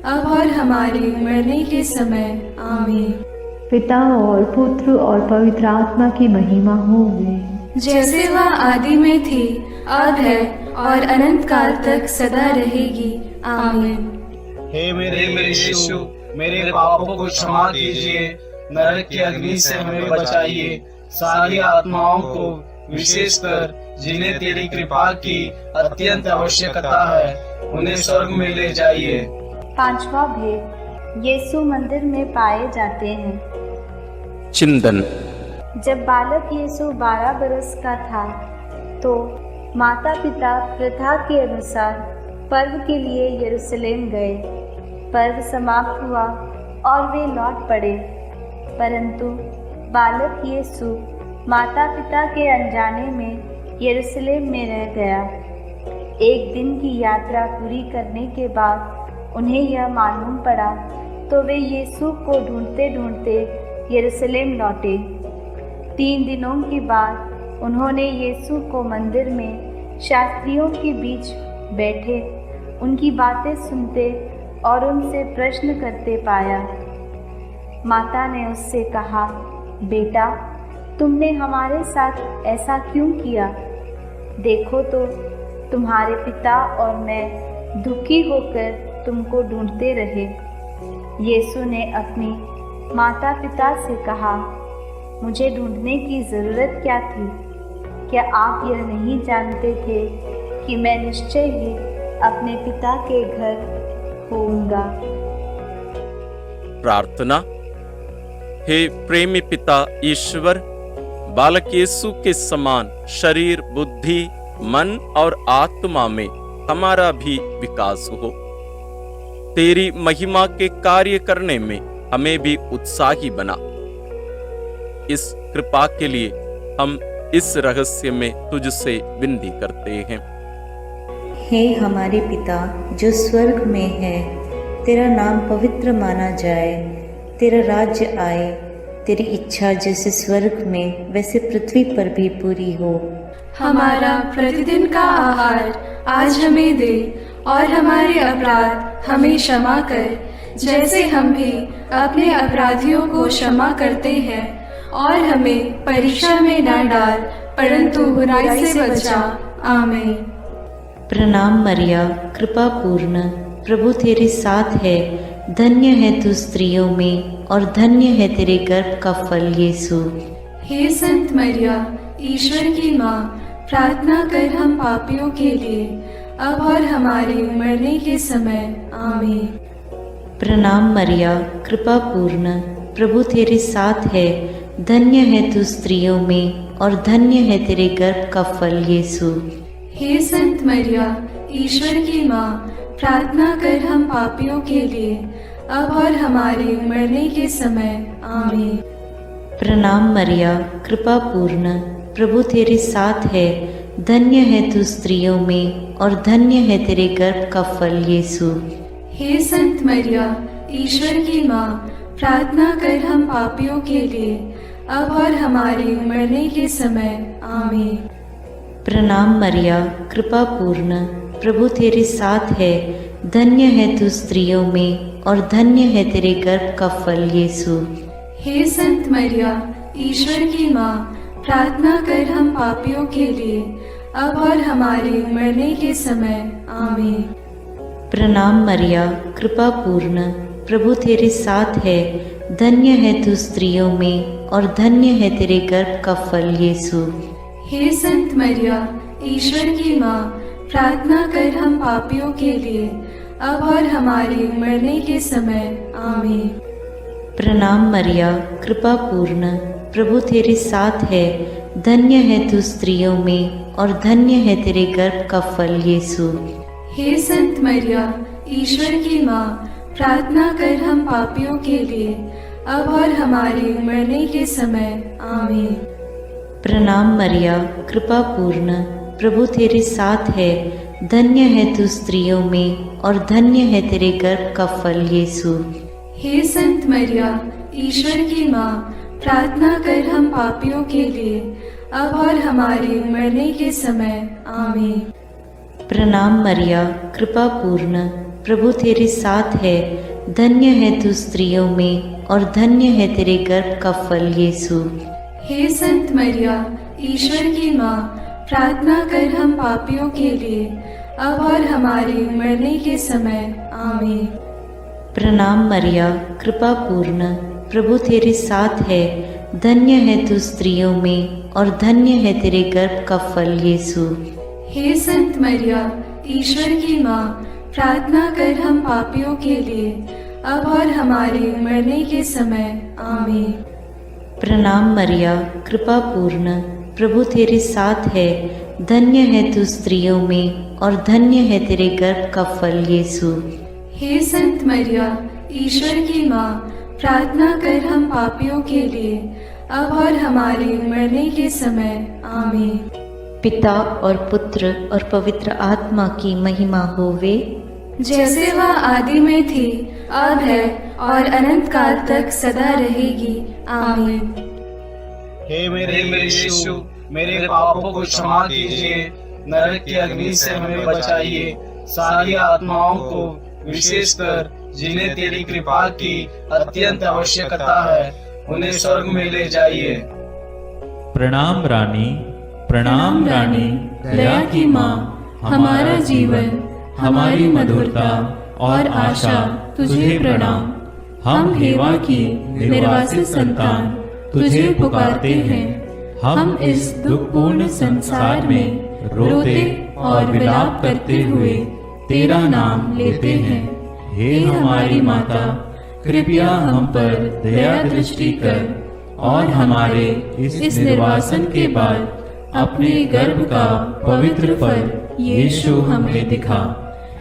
अब और हमारे मरने के समय। आमीन। पिता और पुत्र और पवित्र आत्मा की महिमा होवे, जैसे वह आदि में थी, अब है और अनंत काल तक सदा रहेगी। आमीन। हे मेरे यीशु, मेरे पापों को क्षमा कीजिए, नरक की अग्नि से हमें बचाइए, सारी आत्माओं को, विशेषकर जिन्हें तेरी कृपा की अत्यंत आवश्यकता है, उन्हें स्वर्ग में ले जाइए। पांचवा भेद, यीशु मंदिर में पाए जाते हैं। चिंतन। जब बालक यीशु 12 बरस का था तो माता पिता प्रथा के अनुसार पर्व के लिए यरूशलेम गए। पर्व समाप्त हुआ और वे लौट पड़े, परंतु बालक यीशु माता पिता के अनजाने में यरूशलेम में रह गया। एक दिन की यात्रा पूरी करने के बाद उन्हें यह मालूम पड़ा, तो वे यीशु को ढूंढते ढूंढते यरूशलेम लौटे। 3 दिनों के बाद उन्होंने यीशु को मंदिर में शास्त्रियों के बीच बैठे उनकी बातें सुनते और उनसे प्रश्न करते पाया। माता ने उससे कहा, बेटा, तुमने हमारे साथ ऐसा क्यों किया? देखो तो तुम्हारे पिता और मैं दुखी होकर तुमको ढूंढते रहे। यीशु ने अपनी माता पिता से कहा, मुझे ढूंढने की ज़रूरत क्या थी? क्या आप यह नहीं जानते थे कि मैं निश्चय ही अपने पिता के घर होऊंगा? प्रार्थना। हे प्रेमी पिता ईश्वर, बालक यीशु के समान शरीर, बुद्धि, मन और आत्मा में हमारा भी विकास हो। तेरी महिमा के कार्य करने में हमें भी उत्साही बना। इस कृपा के लिए हम इस रहस्य में तुझसे विनती करते हैं। हे हमारे पिता जो स्वर्ग में है, तेरा नाम पवित्र माना जाए, तेरा राज्य आए, तेरी इच्छा जैसे स्वर्ग में वैसे पृथ्वी पर भी पूरी हो। हमारा प्रतिदिन का आहार आज हमें दे, और हमारे अपराध हमें क्षमा कर, जैसे हम भी अपने अपराधियों को क्षमा करते हैं, और हमें परीक्षा में न डाल, परंतु बुराई से बचा। आमीन। प्रणाम मरिया, कृपा पूर्ण, प्रभु तेरे साथ है, धन्य है तू स्त्रियों में और धन्य है तेरे गर्भ का फल यीशु। हे संत मरिया, ईश्वर की माँ, प्रार्थना कर हम पापियों के लिए, अब और हमारे मरने के समय। आमीन। प्रणाम मरिया, कृपा पूर्ण, प्रभु तेरे साथ है, धन्य है तू स्त्रियों में और धन्य है तेरे गर्भ का फल यीशु। हे संत मरिया, ईश्वर की माँ, प्रार्थना कर हम पापियों के लिए, अब और हमारे मरने के समय। आमीन। प्रणाम मरिया, कृपा पूर्ण, प्रभु तेरे साथ है, धन्य है तू स्त्रियों में और धन्य है तेरे गर्भ का फल यीशु। हे संत मरिया, ईश्वर की माँ, प्रार्थना कर हम पापियों के लिए, अब और हमारे मरने के समय। आमीन। प्रणाम मरिया, कृपा पूर्ण, प्रभु तेरे साथ है, धन्य है तू स्त्रियों में और धन्य है तेरे गर्भ का फल यीशु। हे संत मरिया, ईश्वर की माँ, प्रार्थना कर हम पापियों के लिए, अब और हमारे मरने के समय। आमीन। प्रणाम मरिया, कृपा पूर्ण, प्रभु तेरे साथ है, धन्य है तू स्त्रियों में और धन्य है तेरे गर्भ का फल यीशु। हे संत मरिया, ईश्वर की माँ, प्रार्थना कर हम पापियों के लिए, अब और हमारे मरने के समय। आमीन। प्रणाम मरिया, कृपा पूर्ण, प्रभु तेरे साथ है, धन्य है तू स्त्रियों में और धन्य है तेरे गर्भ का फल यीशु। हे संत मरिया, ईश्वर की माँ, प्रार्थना कर हम पापियों के लिए, अब और हमारे मरने के समय। आमीन। प्रणाम मरिया, कृपा पूर्ण, प्रभु तेरे साथ है, धन्य है तू स्त्रियों में और धन्य है तेरे गर्भ का फल यीशु। हे संत मरिया, ईश्वर की माँ, प्रार्थना कर हम पापियों के लिए, अब और हमारे मरने के समय। आमीन। प्रणाम मरिया, कृपा पूर्ण, प्रभु तेरे साथ है, धन्य है तू स्त्रियों में और धन्य है तेरे गर्भ का फल यीशु। हे संत मरिया, ईश्वर की माँ, प्रार्थना कर हम पापियों के लिए, अब और हमारे मरने के समय। आमीन। प्रणाम मरिया, कृपा पूर्ण, प्रभु तेरे साथ है, धन्य है तू स्त्रियों में और धन्य है तेरे गर्भ का फल यीशु। हे संत मरिया, ईश्वर की माँ, प्रार्थना कर हम पापियों के लिए, अब और हमारे मरने के समय। आमीन। प्रणाम मरिया, कृपा पूर्ण, प्रभु तेरे साथ है, धन्य है तू स्त्रियों में और धन्य है तेरे गर्भ का फल यीशु। हे संत मरिया, ईश्वर की माँ, प्रार्थना कर हम पापियों के लिए, अब और हमारे मरने के समय। आमीन। पिता और पुत्र और पवित्र आत्मा की महिमा होवे, जैसे वह आदि में थी, अब है और अनंत काल तक सदा रहेगी। आमीन। हे मेरे यीशु, मेरे पापों को क्षमा कीजिए, नरक की अग्नि से हमें बचाइए, सारी आत्माओं को, विशेषकर जिन्हें तेरी कृपा की अत्यंत आवश्यकता है, उन्हें स्वर्ग में ले जाइए। प्रणाम रानी, प्रणाम रानी, दया की माँ, हमारा जीवन, हमारी मधुरता और आशा तुझे प्रणाम। हम हेवा की निर्वासित संतान तुझे पुकारते हैं। हम इस दुखपूर्ण संसार में रोते और विलाप करते हुए तेरा नाम लेते हैं। हे हमारी माता, कृपया हम पर दया दृष्टि कर और हमारे इस निर्वासन के बाद अपने गर्भ का पवित्र फल यीशु हमें दिखा।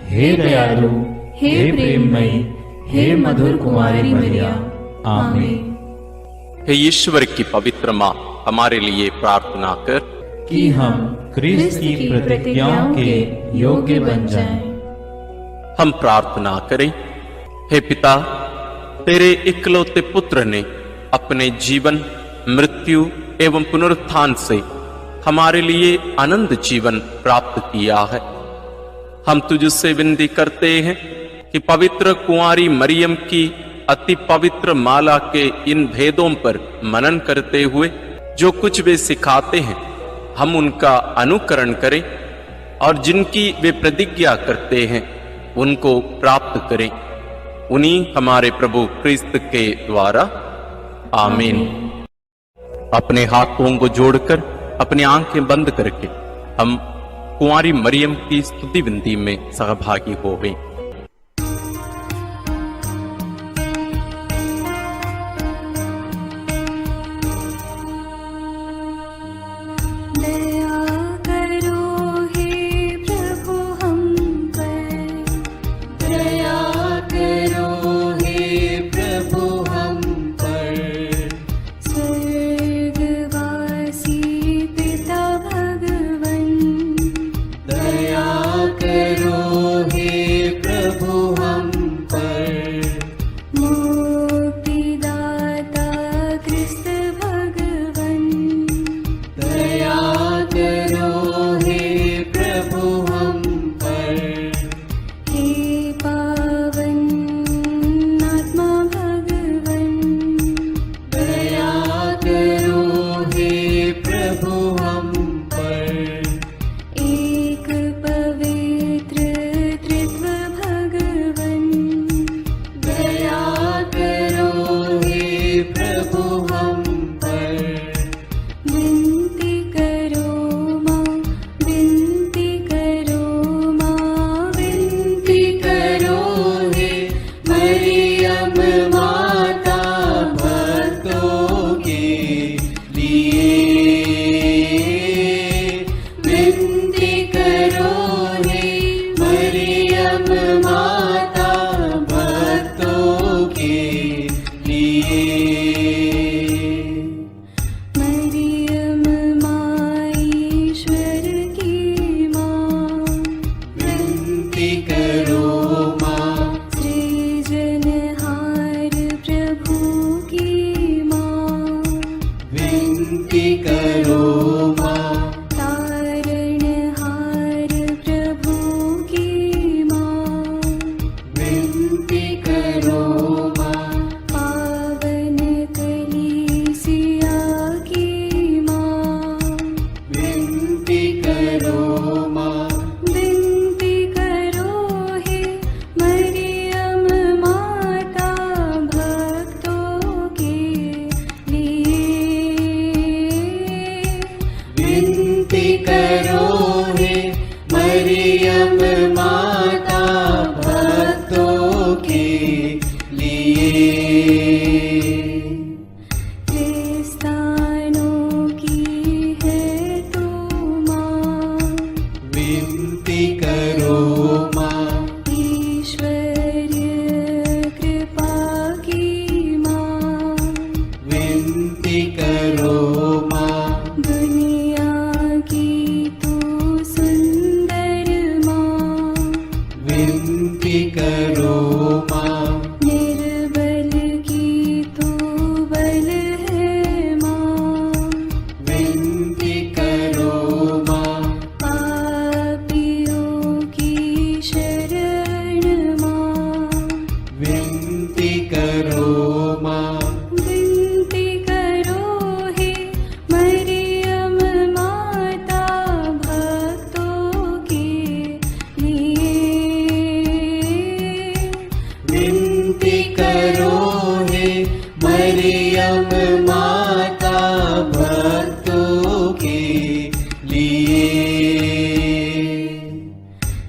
हे दयालु, हे प्रेममयी, हे मधुर कुमारी मरिया, आमीन। हे ईश्वर की पवित्र माँ, हमारे लिए प्रार्थना कर कि हम क्रिस्त की प्रतिज्ञाओं के योग्य बन जाएं। हम प्रार्थना करें। हे पिता, तेरे इकलौते पुत्र ने अपने जीवन, मृत्यु एवं पुनरुत्थान से हमारे लिए आनंद जीवन प्राप्त किया है। हम तुझसे विनती करते हैं कि पवित्र कुंवारी मरियम की अति पवित्र माला के इन भेदों पर मनन करते हुए जो कुछ वे सिखाते हैं, हम उनका अनुकरण करें और जिनकी वे प्रतिज्ञा करते हैं उनको प्राप्त करें। उन्हीं हमारे प्रभु क्रिस्त के द्वारा, आमीन। अपने हाथों को जोड़कर अपनी आंखें बंद करके हम कुंवारी मरियम की स्तुति विनती में सहभागी होवें।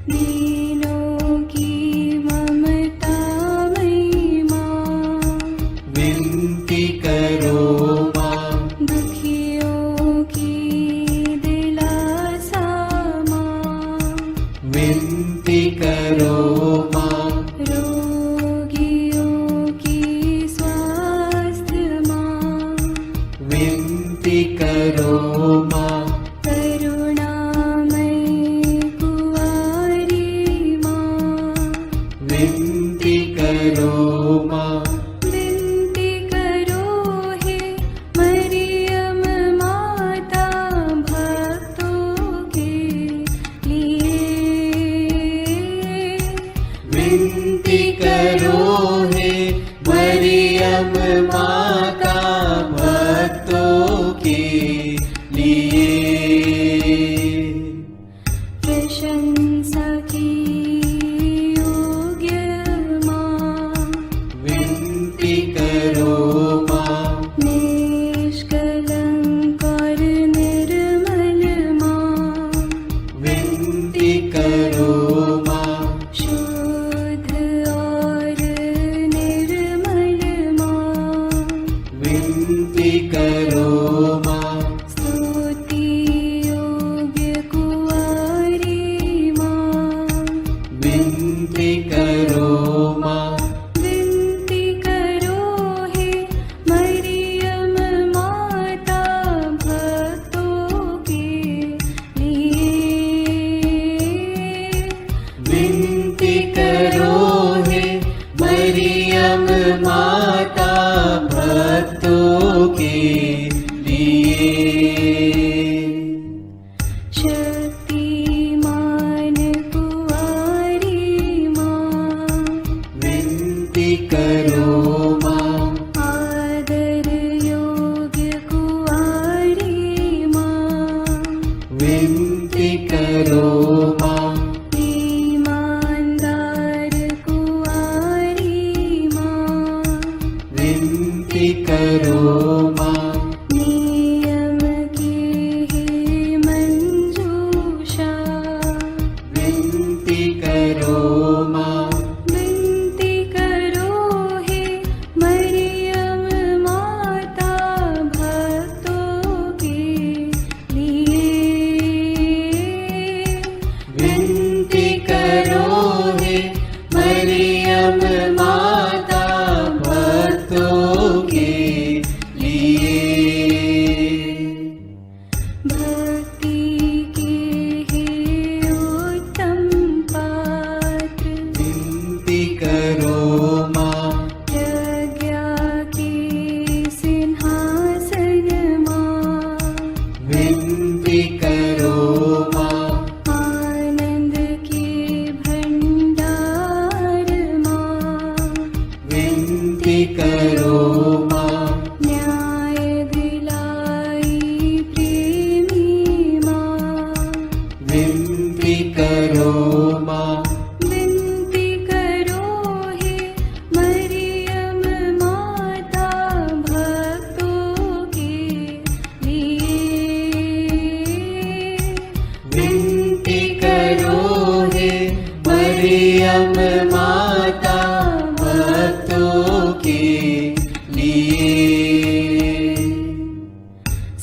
दीनों की ममता महिमा करो माँ करुणामयी कुंवारी माँ विनती करो माँ विनती करो हे मरियम माता भक्तों के लिए विनती करो हे मरियम माता भक्तों के लिए प्रशंसा की योग्य माँ विनती करो माँ निष्कलंक और निर्मल माँ विनती करो माँ शुद्ध और निर्मल माँ विनती करो माँ स्तुति योग्य कुंवारी माँ विनती करो माँ विनती करो हे मरियम माता भक्तों के लिए विनती करो हे मरियम माता भक्तों के लिए शक्तिमान कुंवारी माँ विनती करो माँ आदर योग्य कुंवारी माँ विनती करो माँ ईमानदार कुंवारी माँ विनती करो माँ नियम की हे मंजूषा विनती करो माँ विनती करो हे मरियम माता भक्तों के लिए विनती करो हे मरियम माता भक्तों के लिए भक्ति के हे उत्तम पात्र विनती करो माँ प्रज्ञा के सिंहासन माँ विनती करो माँ आनंद के भंडार माँ विनती करो माँ न्याय दिलाई प्रेमी माँ विनती करो माँ विनती करो हे मरियम माता भक्तों के लिए विनती करो हे मरियम माता भक्तों के लिए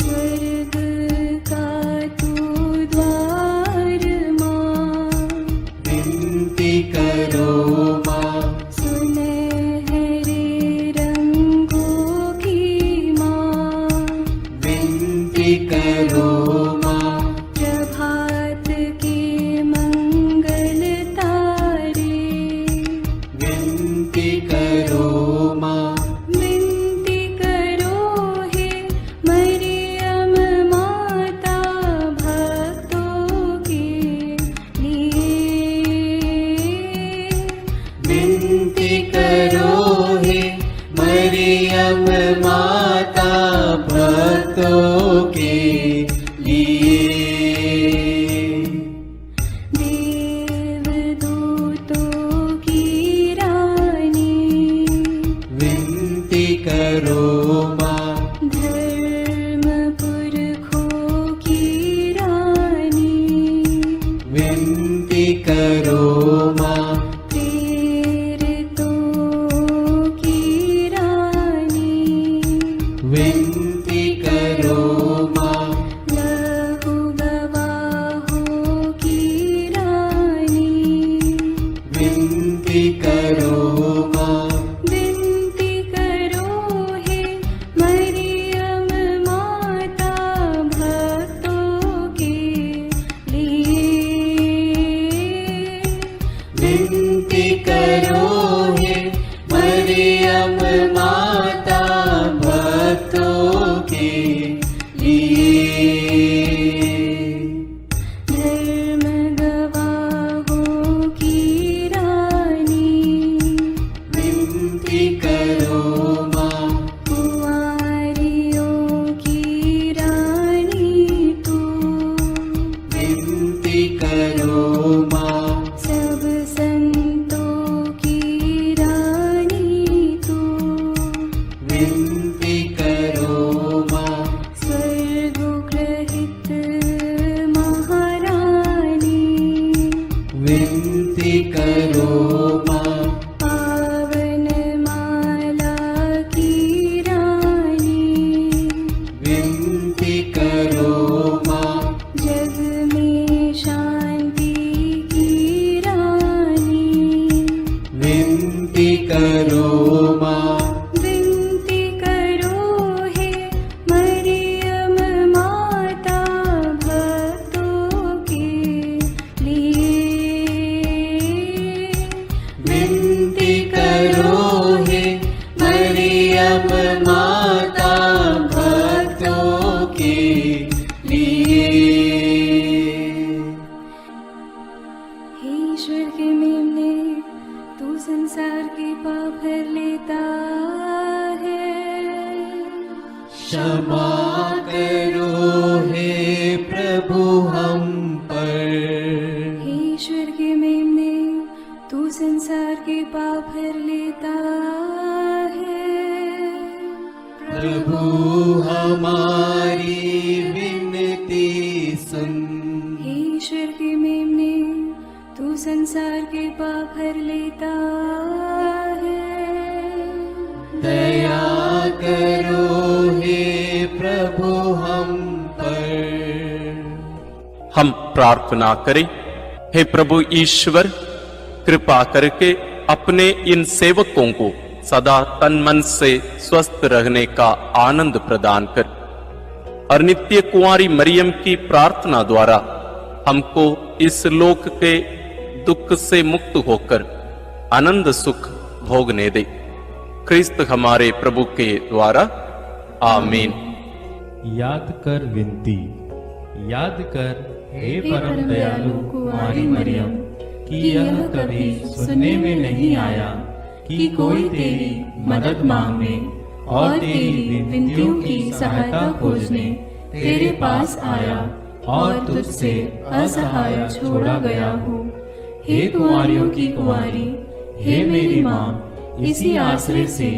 स्वर्ग का तू द्वार माँ विनती करो माँ सुनहरे रंगों की माँ विनती करो माँ प्रभात के मंगल तारे विनती करो माँ विनती करो हे मरियम माता भक्तों के लिए विनती करो हे मरियम माता भक्तों के लिए देवदूतों की रानी विनती करो माँ धर्म पुरखों की रानी विनती करो माँ प्रेरितों की रानी विनती करो माँ लहू गवाहों की रानी विनती करो माँ विनती करो हे मरियम माता क्षमा करो हे प्रभु हम पर। हे ईश्वर के मेमने, तू संसार के पाप हर लेता है। प्रभु हमारी विनती सुन। हे ईश्वर के मेमने, तू संसार के पाप हर लेता है। दया करो हे प्रभु हम पर। हम प्रार्थना करें। हे प्रभु ईश्वर, कृपा करके अपने इन सेवकों को सदा तन मन से स्वस्थ रहने का आनंद प्रदान कर और नित्य कुंवारी मरियम की प्रार्थना द्वारा हमको इस लोक के दुख से मुक्त होकर आनंद सुख भोगने दे। क्रिस्त हमारे प्रभु के द्वारा, आमीन। याद कर विनती। याद कर हे परम दयालु कुंवारी मरियम कि यह कभी सुनने में नहीं आया कि कोई तेरी मदद मांगने और तेरी विनतियों की सहायता खोजने तेरे पास आया और तुझसे असहाय छोड़ा गया हूँ। हे कुंवारियों की कुंवारी, हे मेरी माँ, इसी आश्रय से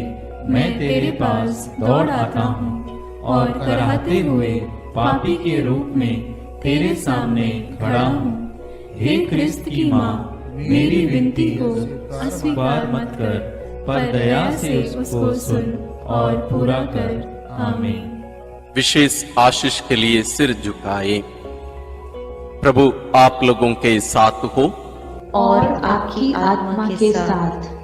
मैं तेरे पास दौड़ आता हूँ और कराहते हुए पापी के रूप में तेरे सामने खड़ा हूँ। हे क्रिस्त की माँ, मेरी विनती को अस्वीकार मत कर, पर दया से उसको सुन और पूरा कर। आमीन। विशेष आशीष के लिए सिर झुकाए। प्रभु आप लोगों के साथ हो और आपकी आत्मा के साथ।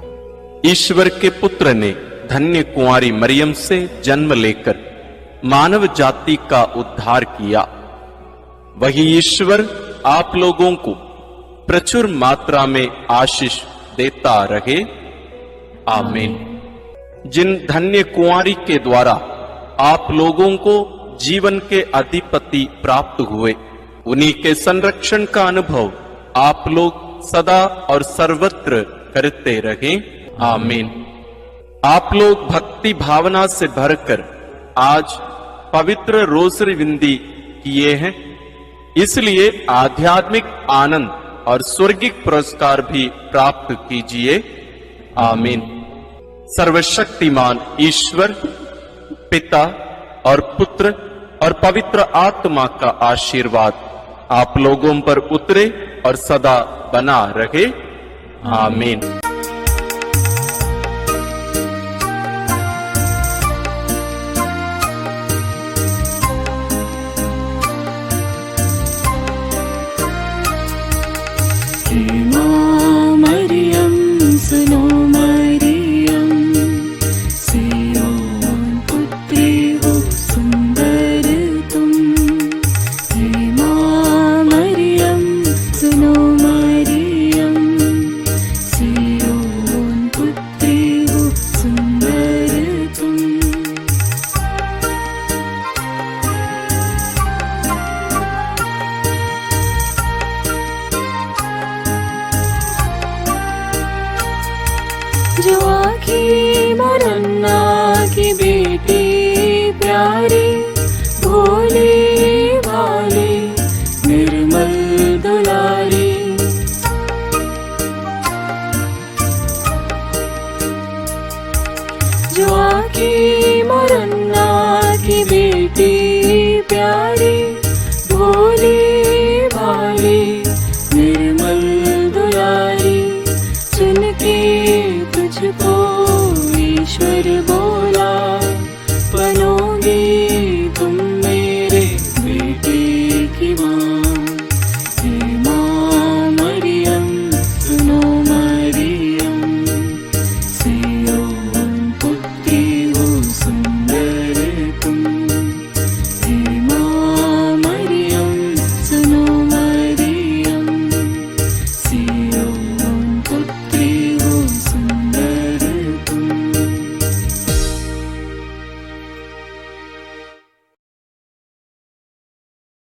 ईश्वर के पुत्र ने धन्य कुंवारी मरियम से जन्म लेकर मानव जाति का उद्धार किया। वही ईश्वर आप लोगों को प्रचुर मात्रा में आशीष देता रहे। आमीन। जिन धन्य कुंवारी के द्वारा आप लोगों को जीवन के अधिपति प्राप्त हुए, उन्हीं के संरक्षण का अनुभव आप लोग सदा और सर्वत्र करते रहें। आमीन। आप लोग भक्ति भावना से भरकर आज पवित्र रोसरी विंदी किए हैं, इसलिए आध्यात्मिक आनंद और स्वर्गिक पुरस्कार भी प्राप्त कीजिए। आमीन। सर्वशक्तिमान ईश्वर पिता और पुत्र और पवित्र आत्मा का आशीर्वाद आप लोगों पर उतरे और सदा बना रहे। आमीन। मरियम सुनो मरियम, सियोन पुत्री हो सुंदर तुम। हे माँ मरियम सुनो मरियम, सियोन पुत्री हो सुंदर तुम। जो आखी मरन्ना की बेटी प्यारी, भोली भाली निर्मल दुलारी। जो आखी मरन्ना की बेटी प्यारी,